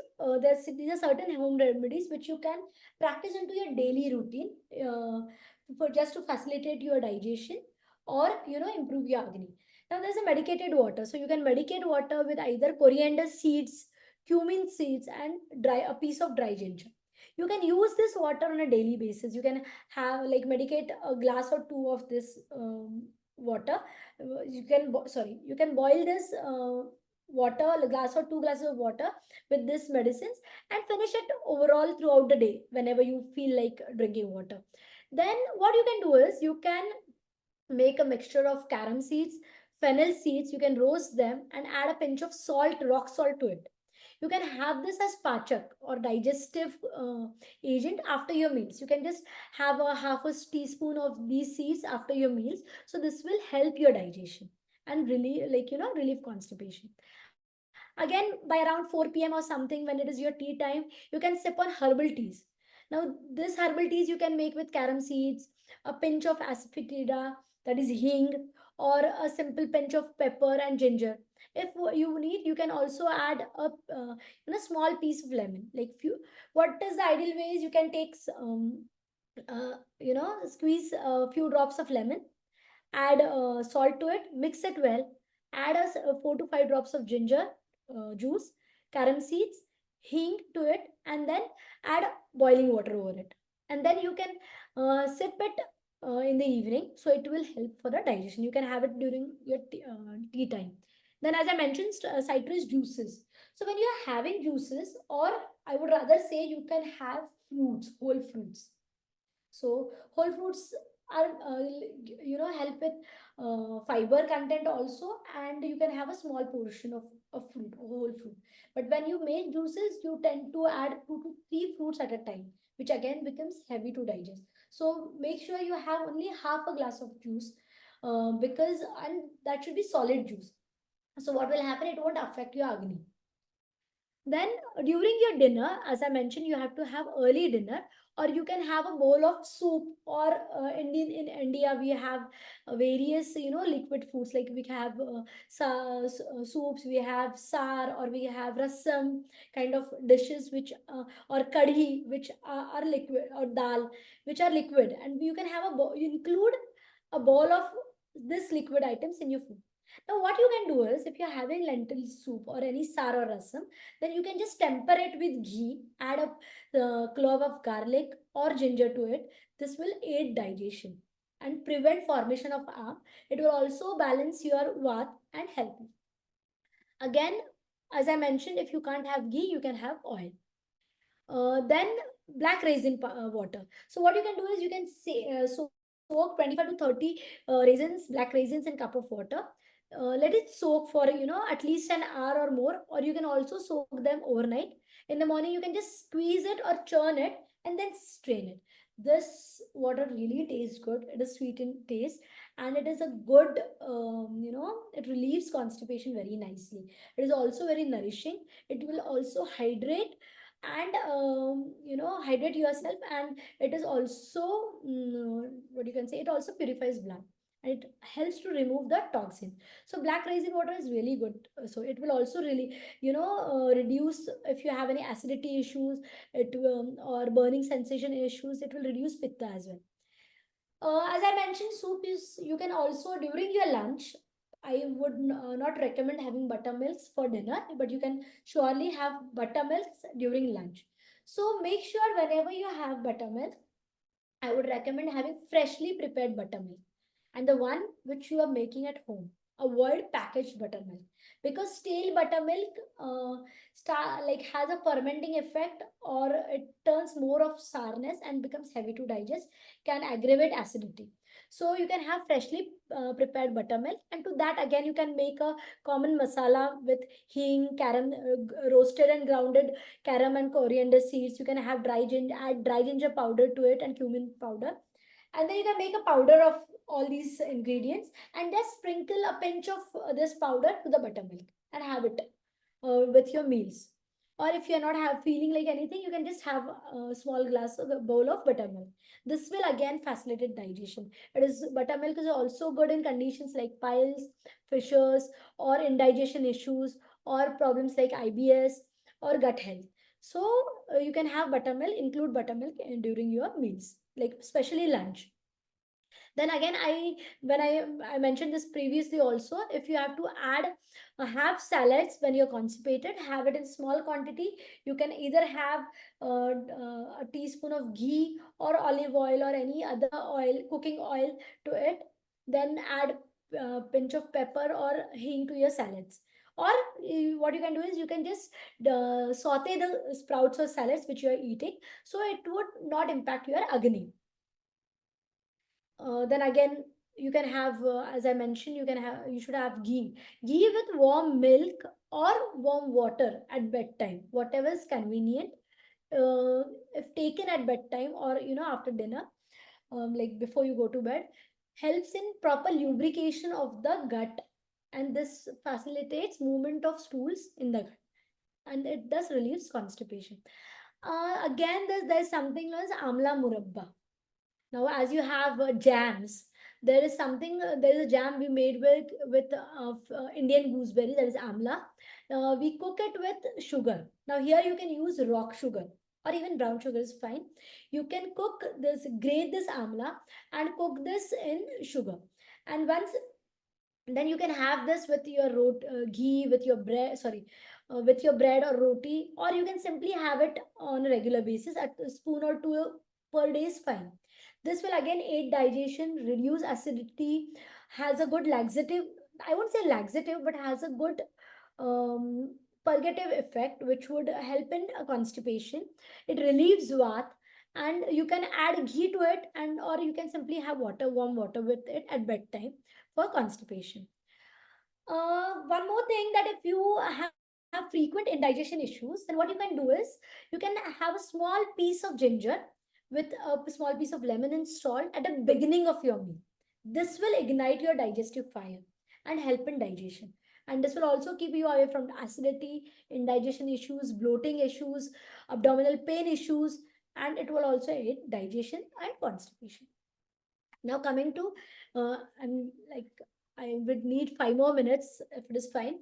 these are certain home remedies which you can practice into your daily routine for just to facilitate your digestion, or improve your agni. Now there's a medicated water, so you can medicate water with either coriander seeds, cumin seeds, and a piece of dry ginger. You can use this water on a daily basis. You can have like medicate a glass or two of this water. You can boil this water, a glass or two glasses of water with this medicines, and finish it overall throughout the day whenever you feel like drinking water. Then what you can do is you can make a mixture of carom seeds, fennel seeds. You can roast them and add a pinch of salt, rock salt to it. You can have this as pachak or digestive agent after your meals. You can just have a half a teaspoon of these seeds after your meals. So this will help your digestion and really relieve constipation. Again, by around 4 p.m. or something, when it is your tea time, you can sip on herbal teas. Now, this herbal teas you can make with carom seeds, a pinch of asafoetida, that is hing, or a simple pinch of pepper and ginger. If you need, you can also add a small piece of lemon. Like few, what is the ideal way is you can take squeeze a few drops of lemon, add salt to it, mix it well, add 4 to 5 drops of ginger juice, carom seeds, hing to it, and then add boiling water over it. And then you can sip it in the evening, so it will help for the digestion. You can have it during your tea time. Then, as I mentioned, citrus juices. So, when you are having juices, or I would rather say you can have fruits, whole fruits. So whole fruits are help with fiber content also, and you can have a small portion of fruit, whole fruit. But when you make juices, you tend to add 2 to 3 fruits at a time, which again becomes heavy to digest. So make sure you have only half a glass of juice, because and that should be solid juice. So what will happen? It won't affect your agni. Then during your dinner, as I mentioned, you have to have early dinner, or you can have a bowl of soup. Or in India, we have various liquid foods, like we have soups, we have sar, or we have rasam kind of dishes, which or kadhi, which are liquid, or dal, which are liquid, and you can have you include a bowl of this liquid items in your food. Now, what you can do is, if you're having lentil soup or any sar or rasam, then you can just temper it with ghee, add a clove of garlic or ginger to it. This will aid digestion and prevent formation of arm. It will also balance your vat and help you. Again, as I mentioned, if you can't have ghee, you can have oil. Then black raisin water. So what you can do is you can say soak 25 to 30 raisins, black raisins in cup of water. Let it soak for at least an hour or more, or you can also soak them overnight. In the morning you can just squeeze it or churn it and then strain it. This water really tastes good. It is sweet in taste, and it is a good, it relieves constipation very nicely. It is also very nourishing. It will also hydrate and hydrate yourself, and it is also, what you can say, it also purifies blood, and it helps to remove the toxin. So black raisin water is really good. So it will also really reduce if you have any acidity issues, or burning sensation issues. It will reduce pitta as well. As I mentioned, soup is, you can also during your lunch. I would not recommend having buttermilks for dinner, but you can surely have buttermilks during lunch. So make sure whenever you have buttermilk, I would recommend having freshly prepared buttermilk, and the one which you are making at home. Avoid packaged buttermilk, because stale buttermilk like has a fermenting effect, or it turns more of sourness and becomes heavy to digest, can aggravate acidity. So you can have freshly prepared buttermilk, and to that again you can make a common masala with hing, roasted and grounded carom and coriander seeds. You can have add dry ginger powder to it and cumin powder, and then you can make a powder of all these ingredients, and just sprinkle a pinch of this powder to the buttermilk and have it with your meals. Or if you're not feeling like anything, you can just have a small glass of the bowl of buttermilk. This will again facilitate digestion. It is Buttermilk is also good in conditions like piles, fissures, or indigestion issues, or problems like IBS or gut health. So you can have buttermilk, include buttermilk during your meals, like especially lunch. Then again, I mentioned this previously also. If you have to add have salads when you're constipated, have it in small quantity. You can either have a teaspoon of ghee or olive oil or any other oil, cooking oil, to it. Then add pinch of pepper or hing to your salads. Or what you can do is you can just saute the sprouts or salads which you are eating, so it would not impact your agni. Then again, you can have, as I mentioned, you should have ghee with warm milk or warm water at bedtime, whatever is convenient. If taken at bedtime or after dinner, like before you go to bed, helps in proper lubrication of the gut, and this facilitates movement of stools in the gut, and it does relieves constipation. Again, there's something known as amla murabba. Now, as you have jams, there is a jam we made with Indian gooseberry, that is amla. We cook it with sugar. Now, here you can use rock sugar or even brown sugar is fine. You can grate this amla and cook this in sugar. And once then you can have this with your ghee, with your bread, sorry, with your bread or roti, or you can simply have it on a regular basis at a spoon or two per day is fine. This will again aid digestion, reduce acidity, has a good laxative, I won't say laxative, but has a good um, purgative effect, which would help in constipation. It relieves vat, and you can add ghee to it, and or you can simply have warm water with it at bedtime for constipation. One more thing, that if you have frequent indigestion issues, then what you can do is you can have a small piece of ginger with a small piece of lemon and salt at the beginning of your meal. This will ignite your digestive fire and help in digestion. And this will also keep you away from acidity, indigestion issues, bloating issues, abdominal pain issues, and it will also aid digestion and constipation. Now coming to, I'm like, I would need 5 more minutes if it is fine.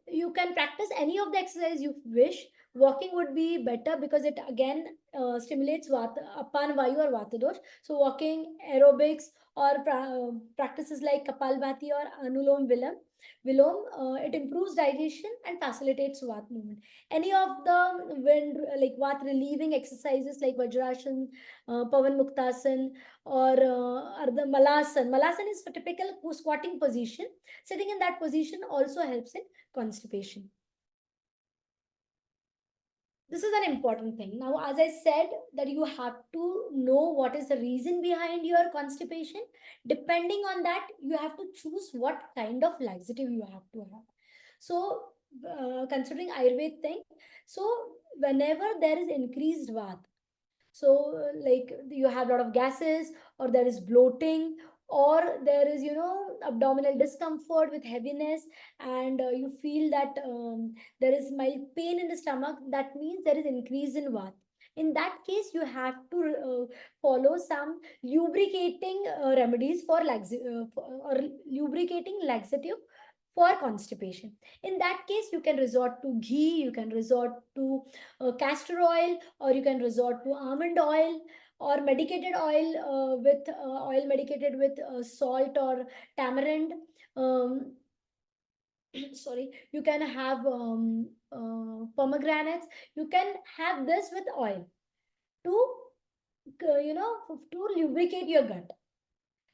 You can practice any of the exercise you wish. Walking would be better because it again stimulates apan vayu or vata dosh. So walking, aerobics, or practices like kapalbhati or anulom vilom, it improves digestion and facilitates vat movement. Any of the wind like vat relieving exercises like vajrasana, pavan muktasan, or the malasan. Malasan is a typical squatting position. Sitting in that position also helps in constipation. This is an important thing. Now, as I said, that you have to know what is the reason behind your constipation. Depending on that, you have to choose what kind of laxative you have to have. So considering Ayurveda thing, so whenever there is increased vat, so like you have a lot of gases, or there is bloating, or there is, abdominal discomfort with heaviness, and you feel that there is mild pain in the stomach, that means there is increase in vat. In that case, you have to follow some lubricating remedies for or lubricating laxative for constipation. In that case, you can resort to ghee, you can resort to castor oil, or you can resort to almond oil, or medicated oil with oil medicated with salt or tamarind. um, Sorry, you can have pomegranates. You can have this with oil to to lubricate your gut.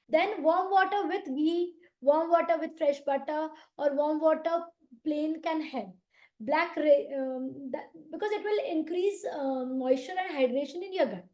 Then warm water with ghee, warm water with fresh butter, or warm water plain can help. Because it will increase moisture and hydration in your gut.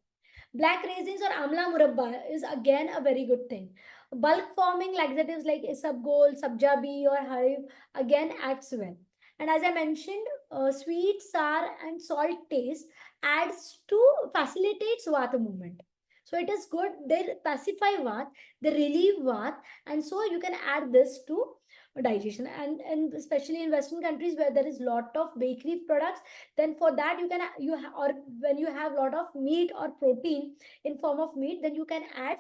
Black raisins or amla murabba is again a very good thing. Bulk forming laxatives like isabgol, sabjabi, or harib again acts well. And as I mentioned, sweet, sour, and salt taste adds to facilitates vata movement. So it is good. They pacify vat, they relieve vat, and so you can add this to digestion. And especially in Western countries where there is lot of bakery products, then for that or when you have lot of meat or protein in form of meat, then you can add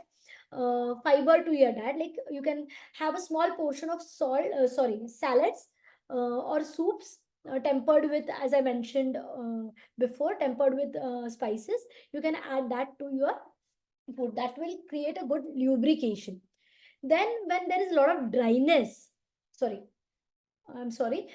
fiber to your diet. Like you can have a small portion of salads or soups tempered with, as I mentioned before, tempered with spices. You can add that to your food. That will create a good lubrication. Then when there is a lot of dryness, sorry, I'm sorry.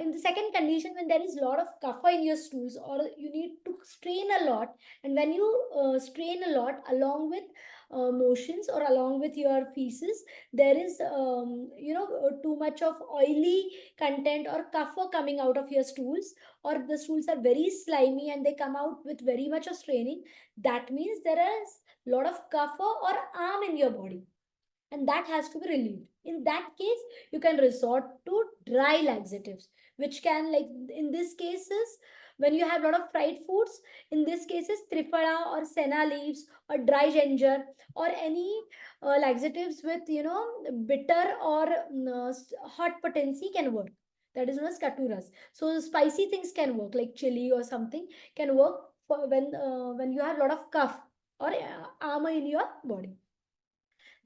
In the second condition, when there is a lot of kapha in your stools, or you need to strain a lot, and when you strain a lot along with motions or along with your feces, there is too much of oily content or kapha coming out of your stools, or the stools are very slimy and they come out with very much of straining. That means there is a lot of kapha or arm in your body, and that has to be relieved. In that case, you can resort to dry laxatives, which can, like in these cases, when you have a lot of fried foods, in these cases triphala or senna leaves or dry ginger, or any laxatives with bitter or hot potency can work. That is known as katuras. So spicy things can work, like chili or something can work for when you have a lot of cough or armor in your body.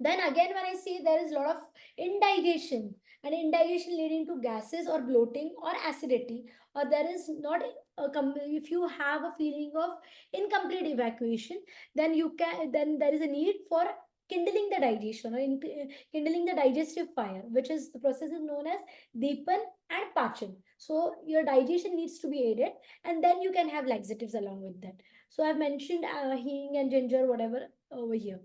Then again, when I say there is a lot of indigestion, and indigestion leading to gases or bloating or acidity, or there is not if you have a feeling of incomplete evacuation, then there is a need for kindling the digestion, or kindling the digestive fire, which is the process is known as deepen and pachan. So your digestion needs to be aided, and then you can have laxatives along with that. So I've mentioned hing and ginger, whatever over here.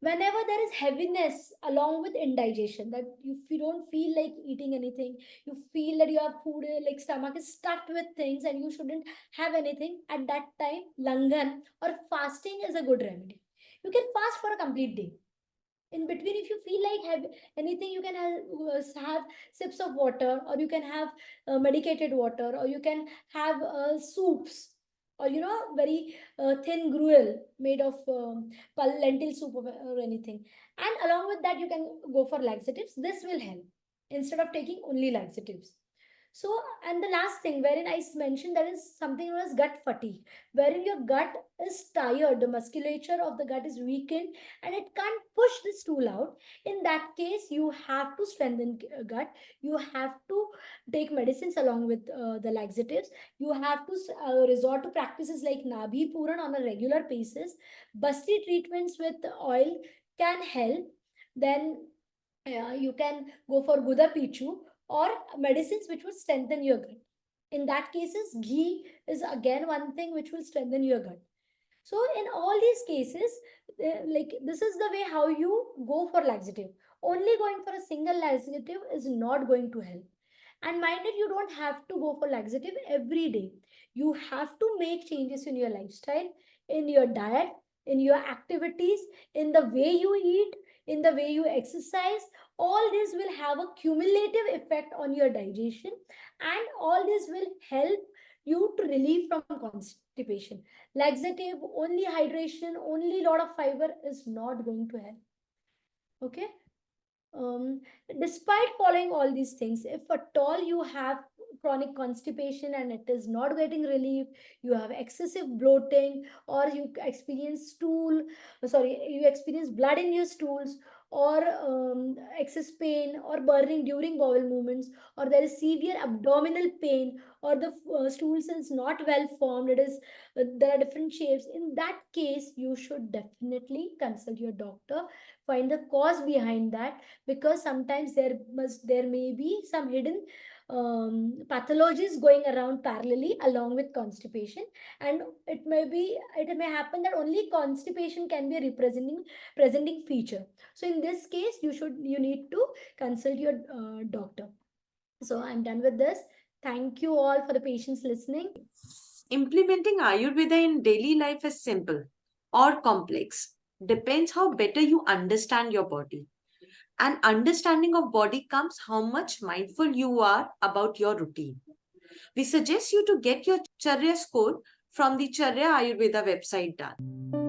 Whenever there is heaviness along with indigestion, that if you don't feel like eating anything, you feel that your food like stomach is stuffed with things and you shouldn't have anything, at that time langan or fasting is a good remedy. You can fast for a complete day. In between, if you feel like have anything, you can have sips of water, or you can have medicated water, or you can have soups, or very thin gruel made of lentil soup or anything. And along with that, you can go for laxatives. This will help instead of taking only laxatives. So, and the last thing, wherein I mentioned, there is something known as gut fatigue, wherein your gut is tired, the musculature of the gut is weakened, and it can't push the stool out. In that case, you have to strengthen gut. You have to take medicines along with the laxatives. You have to resort to practices like Nabhi Puran on a regular basis. Basti treatments with oil can help. Then you can go for Guda Pichu or medicines which will strengthen your gut. In that cases, ghee is again one thing which will strengthen your gut. So in all these cases, like this is the way how you go for laxative. Only going for a single laxative is not going to help. And mind it, you don't have to go for laxative every day. You have to make changes in your lifestyle, in your diet, in your activities, in the way you eat, in the way you exercise. All this will have a cumulative effect on your digestion, and all this will help you to relieve from constipation. Laxative, only hydration, only lot of fiber is not going to help. Okay. um, Despite following all these things, if at all you have chronic constipation and it is not getting relief, you have excessive bloating, or you experience you experience blood in your stools, or excess pain or burning during bowel movements, or there is severe abdominal pain, or the stools is not well formed, it is there are different shapes, in that case you should definitely consult your doctor, find the cause behind that, because sometimes there may be some hidden pathologies going around parallelly along with constipation. And it may happen that only constipation can be a representing presenting feature. So in this case you need to consult your doctor. So I'm done with this. Thank you all for the patience listening. Implementing Ayurveda in daily life is simple or complex. Depends how better you understand your body. And understanding of body comes how much mindful you are about your routine. We suggest you to get your Charya score from the Charya Ayurveda website done.